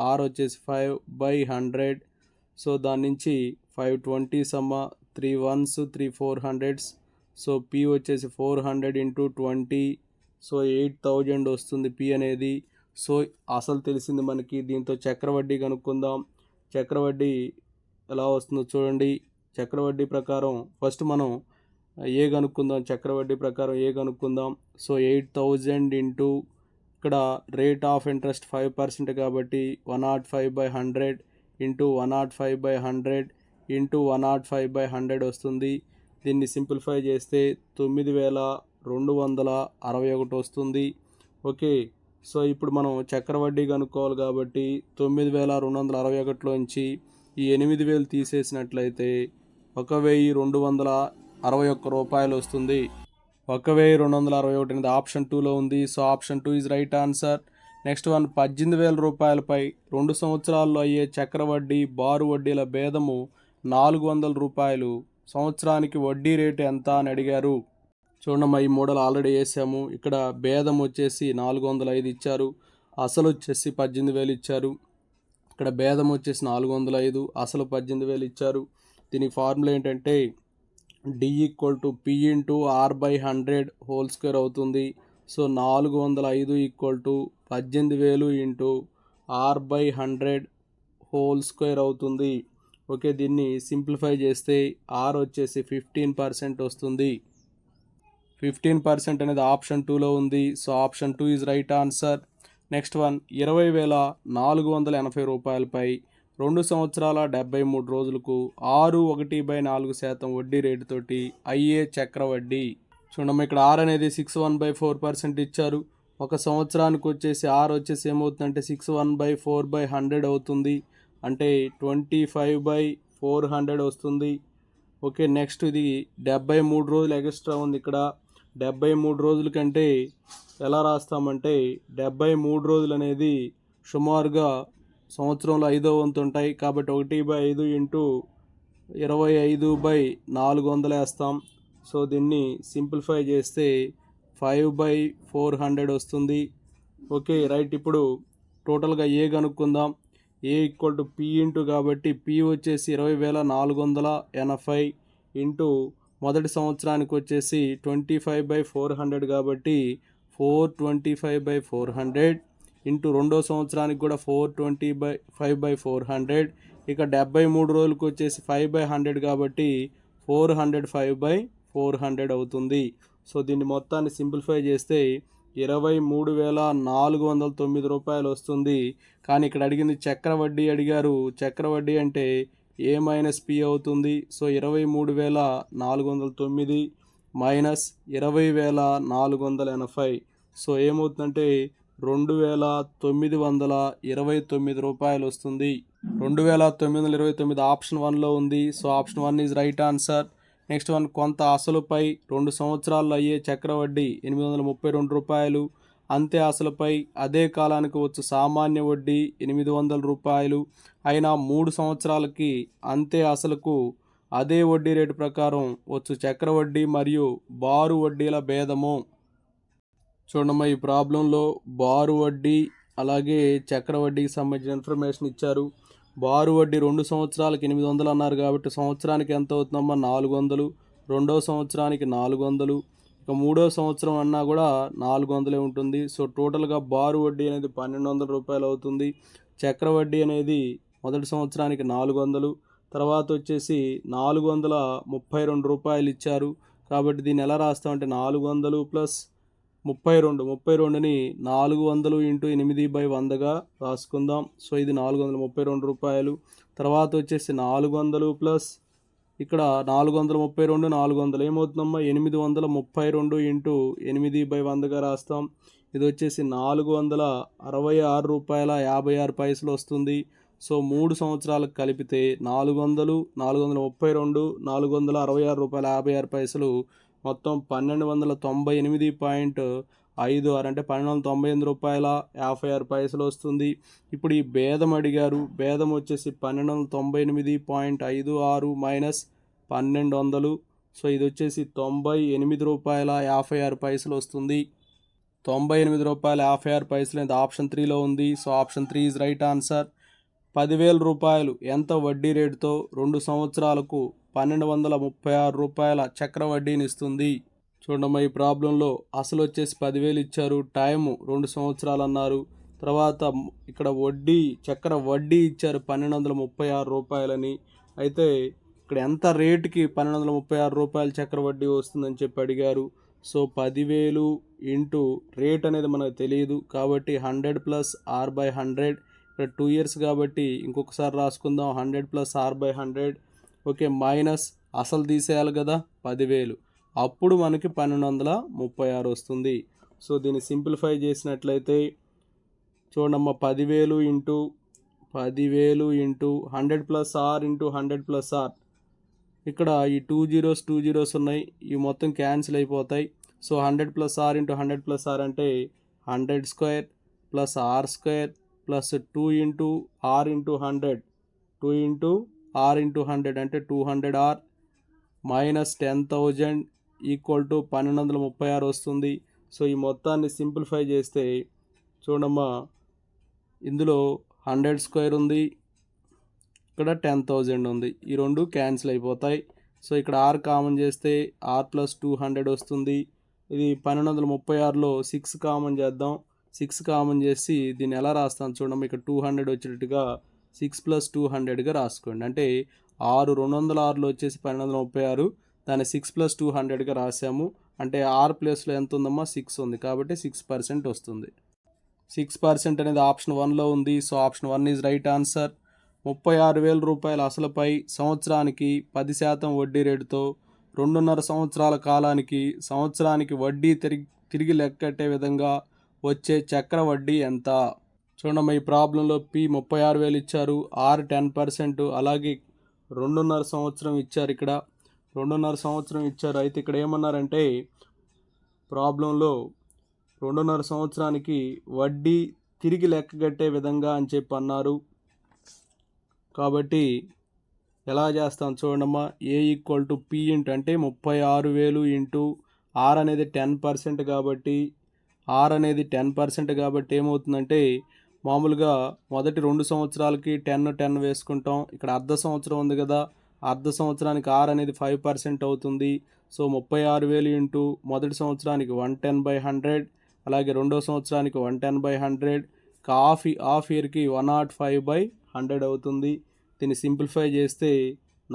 ఆర్ వచ్చేసి 5/100. సో దాని నుంచి 520 అమ్మ, 3 1s 3 400s. సో పి వచ్చేసి 400 ఇంటూ 20. సో 8000 వస్తుంది పి అనేది. సో అసలు తెలిసింది మనకి. దీంతో చక్రవడ్డీ కనుక్కుందాం. చక్రవడ్డీ ఎలా వస్తుందో చూడండి. చక్రవడ్డీ ప్రకారం ఫస్ట్ మనం ఏ కనుక్కుందాం, చక్రవడ్డీ ప్రకారం ఏ కనుక్కుందాం. సో 8000 ఇంటూ ఇక్కడ రేట్ ఆఫ్ ఇంట్రెస్ట్ 5% కాబట్టి 105/100 ఇంటూ 105/100 ఇంటూ 105/100 వస్తుంది. దీన్ని సింప్లిఫై చేస్తే 9261 వస్తుంది. ఓకే, సో ఇప్పుడు మనం చక్రవడ్డీ కనుక్కోవాలి కాబట్టి 9261లోంచి ఈ 8000 తీసేసినట్లయితే 1261 రూపాయలు వస్తుంది. 1261 అనేది ఆప్షన్ 2లో ఉంది. So option 2 is right answer. Next one, 18,000 రూపాయలపై 2 సంవత్సరాల్లో అయ్యే చక్రవడ్డీ బారు వడ్డీల భేదము 400 రూపాయలు. సంవత్సరానికి వడ్డీ రేటు ఎంత అని అడిగారు. చూడమ్మా, ఈ మోడల్ ఆల్రెడీ వేసాము. ఇక్కడ భేదం వచ్చేసి 405 ఇచ్చారు, అసలు వచ్చేసి 18,000 ఇచ్చారు. ఇక్కడ భేదం వచ్చేసి 405, అసలు 18,000 ఇచ్చారు. దీనికి ఫార్ములా ఏంటంటే D = P × R/100 whole square అవుతుంది. సో 405 = 18,000 × R/100 హోల్ స్క్వేర్ అవుతుంది. ఓకే, దీన్ని సింప్లిఫై చేస్తే R వచ్చేసి 15% వస్తుంది. 15% అనేది ఆప్షన్ 2లో ఉంది. So option 2 is right answer. Next one, 20,480 రూపాయలపై 2 సంవత్సరాల 73 రోజులకు 6.1/4% వడ్డీ రేటుతోటి అయ్యే చక్రవడ్డీ. చూడమ్మా, ఇక్కడ R అనేది 61/4% ఇచ్చారు. ఒక సంవత్సరానికి వచ్చేసి R వచ్చేసి ఏమవుతుందంటే 61/4/100 అవుతుంది, అంటే 25/400 వస్తుంది. ఓకే, నెక్స్ట్ ఇది 73 రోజులు ఎక్స్ట్రా ఉంది. ఇక్కడ 73 రోజుల కంటే ఎలా రాస్తామంటే 73 రోజులు అనేది సుమారుగా సంవత్సరంలో 5వ వంతు ఉంటాయి కాబట్టి 1/5 ఇంటూ 25/400 వేస్తాం. సో దీన్ని సింప్లిఫై చేస్తే 5/400 వస్తుంది. ఓకే రైట్, ఇప్పుడు టోటల్గా ఏ కనుక్కుందాం. A = P ఇంటూ కాబట్టి P వచ్చేసి 20,480 ఇంటూ మొదటి సంవత్సరానికి వచ్చేసి 25/400 కాబట్టి 425/400 ఇంటూ రెండో సంవత్సరానికి కూడా 425/400. ఇక 73 రోజులకు వచ్చేసి 5/100 కాబట్టి 405/400 అవుతుంది. సో దీన్ని మొత్తాన్ని సింప్లిఫై చేస్తే 23,409 రూపాయలు వస్తుంది. కానీ ఇక్కడ అడిగింది చక్రవడ్డీ అడిగారు. చక్రవడ్డీ అంటే A - P అవుతుంది. So 23,409 minus 20,480. సో ఏమవుతుందంటే 2,929 రూపాయలు వస్తుంది. 2,929 ఆప్షన్ 1లో ఉంది. So option 1 is right answer. Next one, కొంత అసలుపై 2 సంవత్సరాల్లో అయ్యే చక్రవడ్డీ 832 రూపాయలు. అంతే అసలుపై అదే కాలానికి వచ్చు సామాన్య వడ్డీ 800 రూపాయలు. అయినా 3 సంవత్సరాలకి అంతే అసలుకు అదే వడ్డీ రేటు ప్రకారం వచ్చు చక్రవడ్డీ మరియు బారు వడ్డీల భేదము. చూడమ్మా, ఈ ప్రాబ్లంలో బారు వడ్డీ అలాగే చక్రవడ్డీకి సంబంధించిన ఇన్ఫర్మేషన్ ఇచ్చారు. బారు వడ్డీ 2 సంవత్సరాలకి 800 అన్నారు కాబట్టి సంవత్సరానికి ఎంత అవుతుందమ్మా 400. రెండో సంవత్సరానికి 400, ఇక మూడో సంవత్సరం అన్నా కూడా 400 ఉంటుంది. సో టోటల్గా బారు వడ్డీ అనేది 1,200 రూపాయలు అవుతుంది. చక్రవడ్డీ అనేది మొదటి సంవత్సరానికి 400, తర్వాత వచ్చేసి 432 రూపాయలు ఇచ్చారు. కాబట్టి దీన్ని ఎలా రాస్తామంటే 400 ప్లస్ 32ని 400 ఇంటూ 8/100గా రాసుకుందాం. సో ఇది 432 రూపాయలు. తర్వాత వచ్చేసి 400 ప్లస్ ఇక్కడ 432 400 ఏమవుతుందమ్మా 832 ఇంటూ 8/100గా రాస్తాం. ఇది వచ్చేసి 466 రూపాయల 56 వస్తుంది. సో 3 సంవత్సరాలకు కలిపితే 400, 432, 466 రూపాయల 56 మొత్తం 1,298.56 అంటే 1,298 రూపాయల 56 వస్తుంది. ఇప్పుడు ఈ భేదం అడిగారు. భేదం వచ్చేసి 1,298.56 మైనస్ 1,200. సో ఇది వచ్చేసి 98 రూపాయల 56 వస్తుంది. 98 రూపాయల 56 అనేది ఆప్షన్ 3లో ఉంది. So option 3 is right answer. 10,000 రూపాయలు ఎంత వడ్డీ రేటుతో 2 సంవత్సరాలకు 1,236 రూపాయల చక్రవడ్డీని ఇస్తుంది. చూడమ్మా, ఈ ప్రాబ్లంలో అసలు వచ్చేసి 10,000 ఇచ్చారు, టైము 2 సంవత్సరాలు అన్నారు. తర్వాత ఇక్కడ చక్ర వడ్డీ ఇచ్చారు 1,236 రూపాయలని. అయితే ఇక్కడ ఎంత రేటుకి 1236 రూపాయల చక్రవడ్డీ వస్తుందని చెప్పి అడిగారు. సో 10,000 ఇంటూ రేట్ అనేది మనకు తెలియదు కాబట్టి 100 ప్లస్ ఆర్ బై 100. ఇక్కడ 2 ఇయర్స్ కాబట్టి ఇంకొకసారి రాసుకుందాం 100 plus are by 100. Okay, minus అసలు తీసేయాలి కదా 10,000, అప్పుడు మనకి 1236 వస్తుంది. సో దీన్ని సింప్లిఫై చేసినట్లయితే చూడమ్మా 10,000 into 100 plus r into 100 plus r. ఇక్కడ ఈ 2 జీరోస్ ఉన్నాయి, ఇవి మొత్తం క్యాన్సిల్ అయిపోతాయి. So 100 plus r into 100 plus r అంటే 100 square plus r square plus 2 into r into 100, 2 into r into 100 అంటే 200 ఆర్ మైనస్ 10,000 ఈక్వల్ టు 1236 వస్తుంది. సో ఈ మొత్తాన్ని సింప్లిఫై చేస్తే చూడమ్మా ఇందులో 100 స్క్వేర్ ఉంది, ఇక్కడ 10,000 ఉంది, ఈ రెండు క్యాన్సిల్ అయిపోతాయి. సో ఇక్కడ ఆర్ కామన్ చేస్తే ఆర్ ప్లస్ 200 వస్తుంది. ఇది 1236లో 6 కామన్ చేద్దాం. 6 కామన్ చేసి దీన్ని ఎలా రాస్తాను చూడమ్మా, ఇక్కడ 200 వచ్చేటట్టుగా 6 ప్లస్ 200గా రాసుకోండి. అంటే 206లో వచ్చేసి 1236, దాన్ని 6 ప్లస్ 200గా రాసాము. అంటే ఆర్ ప్లేస్లో ఎంత ఉందమ్మా 6 ఉంది కాబట్టి 6% వస్తుంది. 6% అనేది ఆప్షన్ 1లో ఉంది. So option 1 is right answer. 36,000 రూపాయల అసలుపై సంవత్సరానికి 10% వడ్డీ రేటుతో 2.5 సంవత్సరాల కాలానికి సంవత్సరానికి వడ్డీ తిరిగి లెక్కట్టే విధంగా వచ్చే చక్ర వడ్డీ ఎంత? చూడమ్మా ఈ ప్రాబ్లంలో పి 36,000 ఇచ్చారు, ఆర్ 10%, అలాగే 2.5 సంవత్సరం ఇచ్చారు. ఇక్కడ 2.5 సంవత్సరం ఇచ్చారు. అయితే ఇక్కడ ఏమన్నారంటే ప్రాబ్లంలో 2.5 సంవత్సరానికి వడ్డీ తిరిగి లెక్కగట్టే విధంగా అని చెప్పి అన్నారు. కాబట్టి ఎలా చేస్తాం చూడమ్మా, ఏ ఈక్వల్ టు పి ఇంటూ అంటే 36,000 ఇంటూ ఆర్ అనేది 10% కాబట్టి ఏమవుతుందంటే మామూలుగా మొదటి 2 సంవత్సరాలకి 10 వేసుకుంటాం. ఇక్కడ అర్ధ సంవత్సరం ఉంది కదా, అర్ధ సంవత్సరానికి ఆర్ అనేది 5% అవుతుంది. సో 36,000 ఇంటూ మొదటి సంవత్సరానికి 110/100, అలాగే రెండో సంవత్సరానికి 110/100, హాఫ్ ఇయర్కి 105/100 అవుతుంది. దీన్ని సింప్లిఫై చేస్తే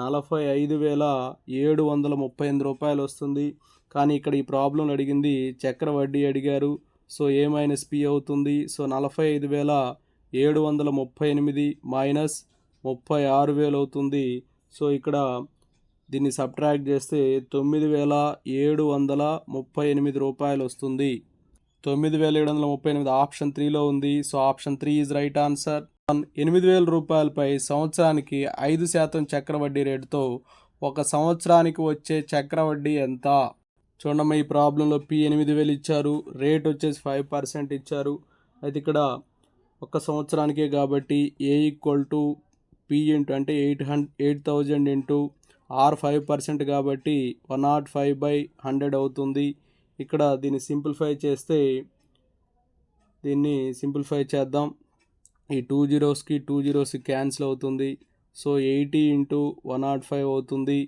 45,738 రూపాయలు వస్తుంది. కానీ ఇక్కడ ఈ ప్రాబ్లం అడిగింది చక్ర వడ్డీ అడిగారు. సో ఏ మైనస్ పి అవుతుంది. సో 45,738 మైనస్ 36,000 అవుతుంది. సో ఇక్కడ దీన్ని సబ్ట్రాక్ట్ చేస్తే 9,738 రూపాయలు వస్తుంది. 9,738 ఆప్షన్ 3లో ఉంది. So option 3 is right answer. 8,000 రూపాయలపై సంవత్సరానికి 5% చక్ర వడ్డీ రేటుతో 1 సంవత్సరానికి వచ్చే చక్ర వడ్డీ ఎంత? చూడమ్మా ఈ ప్రాబ్లంలో పి 8,000 ఇచ్చారు, రేట్ వచ్చేసి 5% ఇచ్చారు. అయితే ఇక్కడ 1 సంవత్సరానికే కాబట్టి ఏ ఈక్వల్ టు పి ఇంటూ అంటే 8,000 ఇంటూ ఆర్ 5% కాబట్టి 105/100 అవుతుంది. ఇక్కడ దీన్ని సింప్లిఫై చేస్తే చేద్దాం. ఈ 2 జీరోస్కి క్యాన్సిల్ అవుతుంది. సో 80 ఇంటూ 105 అవుతుంది.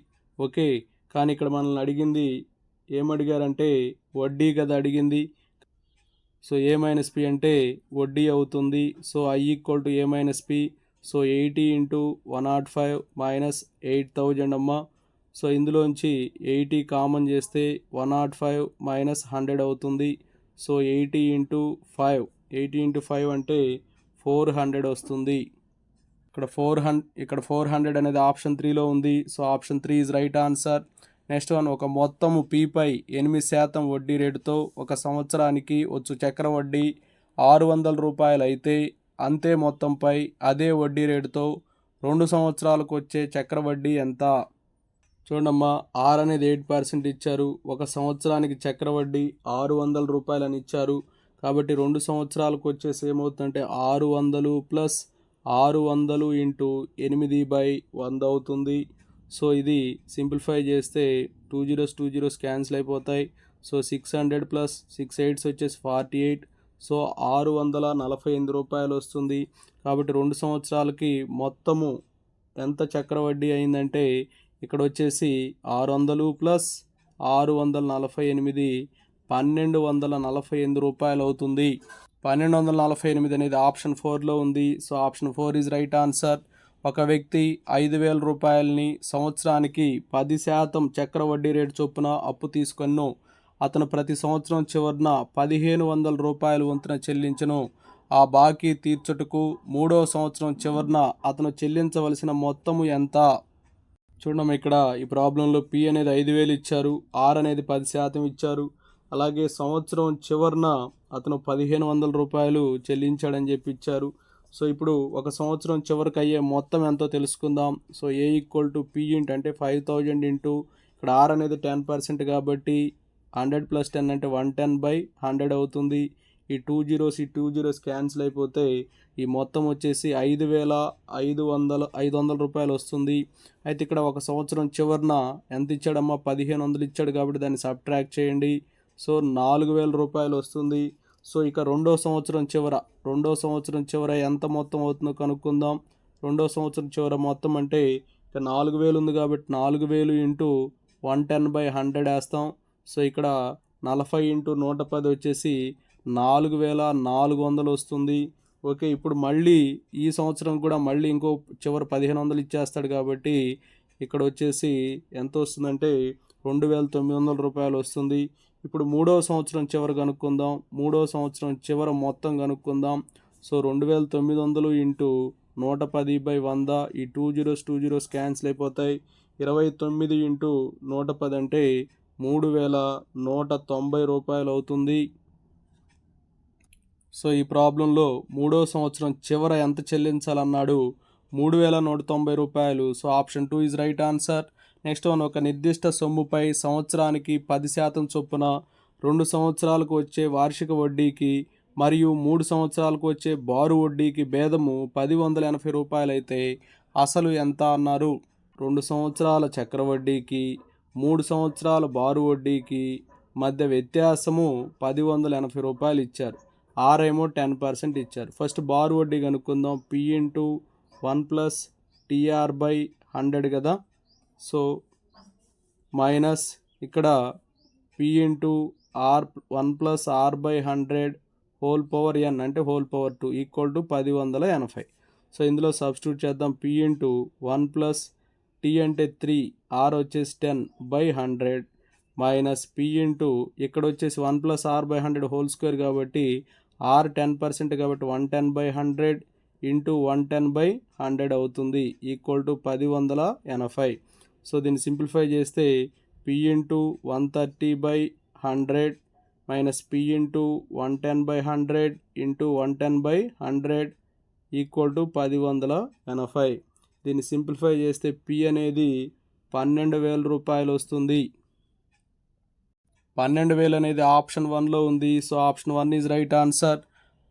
ఓకే, కానీ ఇక్కడ మనల్ని అడిగింది ఏమడిగారంటే వడ్డీ కదా అడిగింది. సో ఏ మైనస్ పి అంటే వడ్డీ అవుతుంది. So I equal to A minus P. So 80 into 105 minus 8,000 అమ్మా. సో ఇందులోంచి 80 కామన్ చేస్తే 105 మైనస్ 100 అవుతుంది. సో 80 ఇంటూ 5 అంటే 400 వస్తుంది. ఇక్కడ 400 అనేది ఆప్షన్ 3లో ఉంది. So option 3 is right answer. Next one, ఒక మొత్తము పీపై 8% వడ్డీ రేటుతో 1 సంవత్సరానికి వచ్చు చక్ర వడ్డీ 600 రూపాయలు అయితే అంతే మొత్తంపై అదే వడ్డీ రేటుతో 2 సంవత్సరాలకు వచ్చే చక్ర వడ్డీ ఎంత? చూడమ్మా ఆర్ అనేది 8% ఇచ్చారు, 1 సంవత్సరానికి చక్ర వడ్డీ 600 రూపాయలు అని ఇచ్చారు. కాబట్టి 2 సంవత్సరాలకు వచ్చేసి ఏమవుతుందంటే 600 ప్లస్ 600 ఇంటూ 8/100 అవుతుంది. సో ఇది సింప్లిఫై చేస్తే 2 జీరోస్ క్యాన్సిల్ అయిపోతాయి. సో 600 ప్లస్ 6 8 వచ్చేసి 48. సో 648 రూపాయలు వస్తుంది. కాబట్టి 2 సంవత్సరాలకి మొత్తము ఎంత చక్ర వడ్డీ అయిందంటే ఇక్కడ వచ్చేసి 600 ప్లస్ 648 1,248 రూపాయలు అవుతుంది. 1,248 అనేది ఆప్షన్ 4లో ఉంది. So option 4 is right answer. ఒక వ్యక్తి 5,000 రూపాయలని సంవత్సరానికి 10% చక్ర వడ్డీ రేటు చొప్పున అప్పు తీసుకొను. అతను ప్రతి సంవత్సరం చివరన 1,500 రూపాయలు వంతున చెల్లించను. ఆ బాకీ తీర్చుటకు 3వ సంవత్సరం చివరన అతను చెల్లించవలసిన మొత్తము ఎంత? చూడడం ఇక్కడ ఈ ప్రాబ్లంలో పి అనేది 5,000 ఇచ్చారు, ఆర్ అనేది 10% ఇచ్చారు. అలాగే సంవత్సరం చివరన అతను 1,500 రూపాయలు చెల్లించాడని చెప్పి ఇచ్చారు. సో ఇప్పుడు ఒక సంవత్సరం చివరికి అయ్యే మొత్తం ఎంతో తెలుసుకుందాం. So A equal to P అంటే 5,000 ఇంటూ ఇక్కడ ఆర్ అనేది 10% కాబట్టి 100 + 10 అంటే 110/100 అవుతుంది. ఈ 2 zeros క్యాన్సిల్ అయిపోతే ఈ మొత్తం వచ్చేసి 5,500 రూపాయలు వస్తుంది. అయితే ఇక్కడ ఒక సంవత్సరం చివరన ఎంత ఇచ్చాడమ్మా? 1,500 ఇచ్చాడు కాబట్టి దాన్ని సబ్ట్రాక్ట్ చేయండి. సో 4,000 రూపాయలు వస్తుంది. సో ఇక రెండో సంవత్సరం చివర ఎంత మొత్తం అవుతుందో కనుక్కుందాం. రెండో సంవత్సరం చివర మొత్తం అంటే ఇక 4,000 ఉంది కాబట్టి 4,000 ఇంటూ 110/100 వేస్తాం. సో ఇక్కడ 40 ఇంటూ 110 వచ్చేసి 4,400 వస్తుంది. ఓకే, ఇప్పుడు మళ్ళీ ఈ సంవత్సరం కూడా మళ్ళీ ఇంకో చివరి 1,500 ఇచ్చేస్తాడు కాబట్టి ఇక్కడ వచ్చేసి ఎంత వస్తుందంటే 2,900 రూపాయలు వస్తుంది. ఇప్పుడు మూడవ సంవత్సరం చివర కనుక్కుందాం. మూడవ సంవత్సరం చివర మొత్తం కనుక్కుందాం. సో 2,900 ఇంటూ 110/100, ఈ 2 zeros క్యాన్సిల్ అయిపోతాయి. 29 ఇంటూ 110 అంటే 3,190 రూపాయలు అవుతుంది. సో ఈ ప్రాబ్లంలో మూడో సంవత్సరం చివర ఎంత చెల్లించాలన్నాడు? 3,190 రూపాయలు. So option 2 is right answer. Next one, ఒక నిర్దిష్ట సొమ్ముపై సంవత్సరానికి 10% చొప్పున 2 సంవత్సరాలకు వచ్చే వార్షిక వడ్డీకి మరియు 3 సంవత్సరాలకు వచ్చే బారు వడ్డీకి భేదము 1,080 రూపాయలు అయితే అసలు ఎంత అన్నారు? 2 సంవత్సరాల చక్ర వడ్డీకి 3 సంవత్సరాల బారు వడ్డీకి మధ్య వ్యత్యాసము 1,080 రూపాయలు ఇచ్చారు. ఆర్ ఏమో 10% ఇచ్చారు. ఫస్ట్ బారు వడ్డీ కనుక్కుందాం. పి ఇంటూ 1 + TR/100 కదా. సో మైనస్ ఇక్కడ p into r 1 + R/100 whole power n అంటే whole power 2 equal to 1,080. So ఇందులో సబ్స్టిట్యూట్ చేద్దాం. పి ఇంటూ 1 + T అంటే 3, R వచ్చేసి 10/100 మైనస్ పి ఇంటూ ఇక్కడ వచ్చేసి 1 + R/100 హోల్ స్క్వేర్ కాబట్టి ఆర్ 10% కాబట్టి 110/100 ఇంటూ 110/100 అవుతుంది ఈక్వల్ టు 1,080. సో దీన్ని సింప్లిఫై చేస్తే P into 130/100 minus P into 110/100 into 110/100 equal to 1,080. దీన్ని సింప్లిఫై చేస్తే పి అనేది 12,000 రూపాయలు వస్తుంది. 12,000 అనేది ఆప్షన్ 1లో ఉంది. So option 1 is right answer.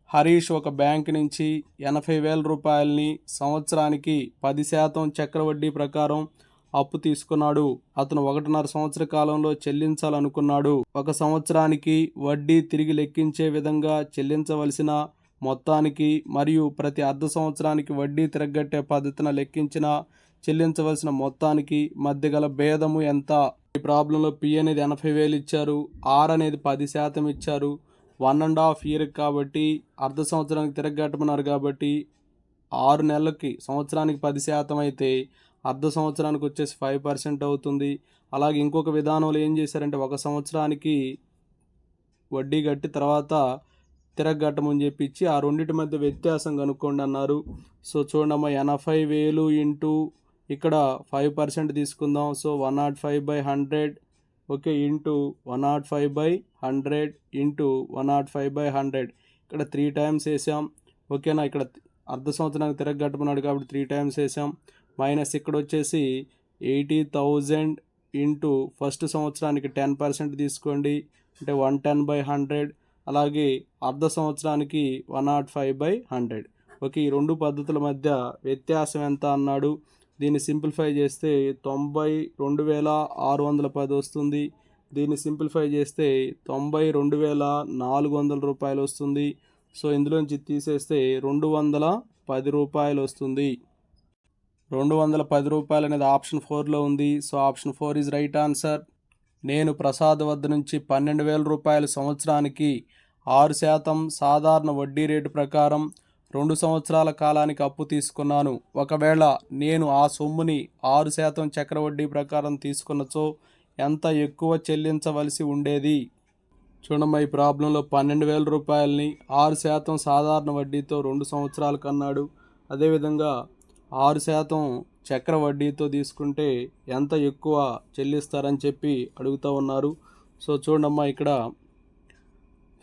Harish ఒక బ్యాంక్ నుంచి 80,000 రూపాయలని సంవత్సరానికి 10% చక్రవడ్డీ ప్రకారం అప్పు తీసుకున్నాడు. అతను 1.5 సంవత్సర కాలంలో చెల్లించాలనుకున్నాడు. ఒక సంవత్సరానికి వడ్డీ తిరిగి లెక్కించే విధంగా చెల్లించవలసిన మొత్తానికి మరియు ప్రతి అర్ధ సంవత్సరానికి వడ్డీ తిరగట్టే పద్ధతిన లెక్కించిన చెల్లించవలసిన మొత్తానికి మధ్య గల భేదము ఎంత? ఈ ప్రాబ్లంలో పి అనేది 80,000 ఇచ్చారు, ఆర్ అనేది 10% ఇచ్చారు. 1.5 year కాబట్టి అర్ధ సంవత్సరానికి తిరగట్టమన్నారు కాబట్టి 6 నెలలకి సంవత్సరానికి 10% అయితే అర్ధ సంవత్సరానికి వచ్చేసి 5% అవుతుంది. అలాగే ఇంకొక విధానంలో ఏం చేశారంటే ఒక సంవత్సరానికి వడ్డీ కట్టి తర్వాత తిరగట్టమని చెప్పించి ఆ రెండింటి మధ్య వ్యత్యాసం కనుక్కోండి అన్నారు. సో చూడమ్మా, 80,000 ఇంటూ ఇక్కడ 5% తీసుకుందాం. సో 105/100 ఓకే ఇంటూ 105/100 ఇంటూ 105/100 ఇక్కడ 3 times వేసాం. ఓకేనా, ఇక్కడ అర్ధ సంవత్సరానికి తిరగట్టమన్నాడు కాబట్టి 3 times వేసాం. మైనస్ ఇక్కడ వచ్చేసి 80,000 ఇంటూ ఫస్ట్ సంవత్సరానికి 10% తీసుకోండి అంటే 110/100 అలాగే అర్ధ సంవత్సరానికి 105/100. ఓకే, ఈ రెండు పద్ధతుల మధ్య వ్యత్యాసం ఎంత అన్నాడు. దీన్ని సింప్లిఫై చేస్తే 92,610 వస్తుంది. దీన్ని సింప్లిఫై చేస్తే 92,400 రూపాయలు వస్తుంది. సో ఇందులోంచి తీసేస్తే 210 రూపాయలు వస్తుంది. 210 రూపాయలు అనేది ఆప్షన్ 4లో ఉంది. So option 4 is right answer. నేను ప్రసాద్ వద్ద నుంచి 12,000 రూపాయలు సంవత్సరానికి 6% సాధారణ వడ్డీ రేటు ప్రకారం 2 సంవత్సరాల కాలానికి అప్పు తీసుకున్నాను. ఒకవేళ నేను ఆ సొమ్ముని 6% చక్రవడ్డీ ప్రకారం తీసుకున్నచో ఎంత ఎక్కువ చెల్లించవలసి ఉండేది? చూడమ్మా, ఈ ప్రాబ్లంలో 12,000 రూపాయలని 6% సాధారణ వడ్డీతో 2 సంవత్సరాలకు అన్నాడు. అదేవిధంగా 6% చక్ర వడ్డీతో తీసుకుంటే ఎంత ఎక్కువ చెల్లిస్తారని చెప్పి అడుగుతూ ఉన్నారు. సో చూడమ్మా, ఇక్కడ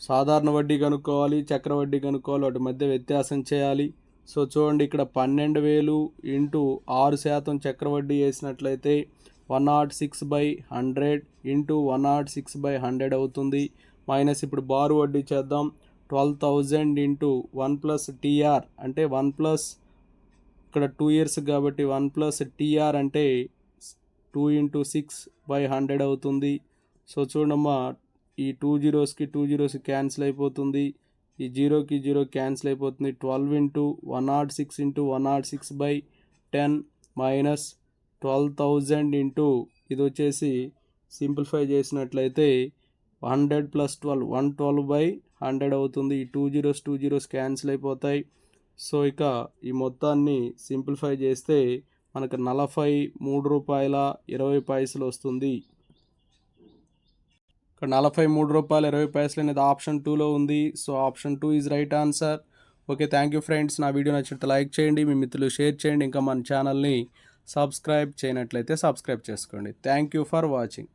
సాధారణ వడ్డీ కనుక్కోవాలి, చక్ర వడ్డీ కనుక్కోవాలి, వాటి మధ్య వ్యత్యాసం చేయాలి. సో చూడండి, ఇక్కడ 12,000 ఇంటూ 6% చక్ర వడ్డీ వేసినట్లయితే 106/100 ఇంటూ 106/100 అవుతుంది. మైనస్ ఇప్పుడు బారు వడ్డీ చేద్దాం. 12,000 ఇంటూ 1+TR అంటే 1+ ఇక్కడ 2 ఇయర్స్ కాబట్టి 1+TR అంటే 2 ఇంటూ 6/100 అవుతుంది. సో చూడమ్మా, ఈ 2 జీరోస్కి 2 జీరోస్ క్యాన్సిల్ అయిపోతుంది, ఈ 0కి 0 క్యాన్సిల్ అయిపోతుంది. 12 ఇంటూ 106 ఇంటూ 106/10 మైనస్ 12,000 ఇంటూ ఇది వచ్చేసి సింప్లిఫై చేసినట్లయితే 100 + 12 112/100 అవుతుంది. ఈ 2 జీరోస్ క్యాన్సిల్ అయిపోతాయి. సో ఇక ఈ మొత్తాన్ని సింప్లిఫై చేస్తే మనకు 43 రూపాయల 20 పైసలు వస్తుంది. ఇక్కడ 43 రూపాయల 20 పైసలు అనేది ఆప్షన్ 2లో ఉంది. So option 2 is right answer. Okay, thank you friends. నా వీడియో నచ్చితే లైక్ చేయండి, మీ మిత్రులు షేర్ చేయండి, ఇంకా మన ఛానల్ని సబ్స్క్రైబ్ చేయనట్లయితే సబ్స్క్రైబ్ చేసుకోండి. Thank you for watching.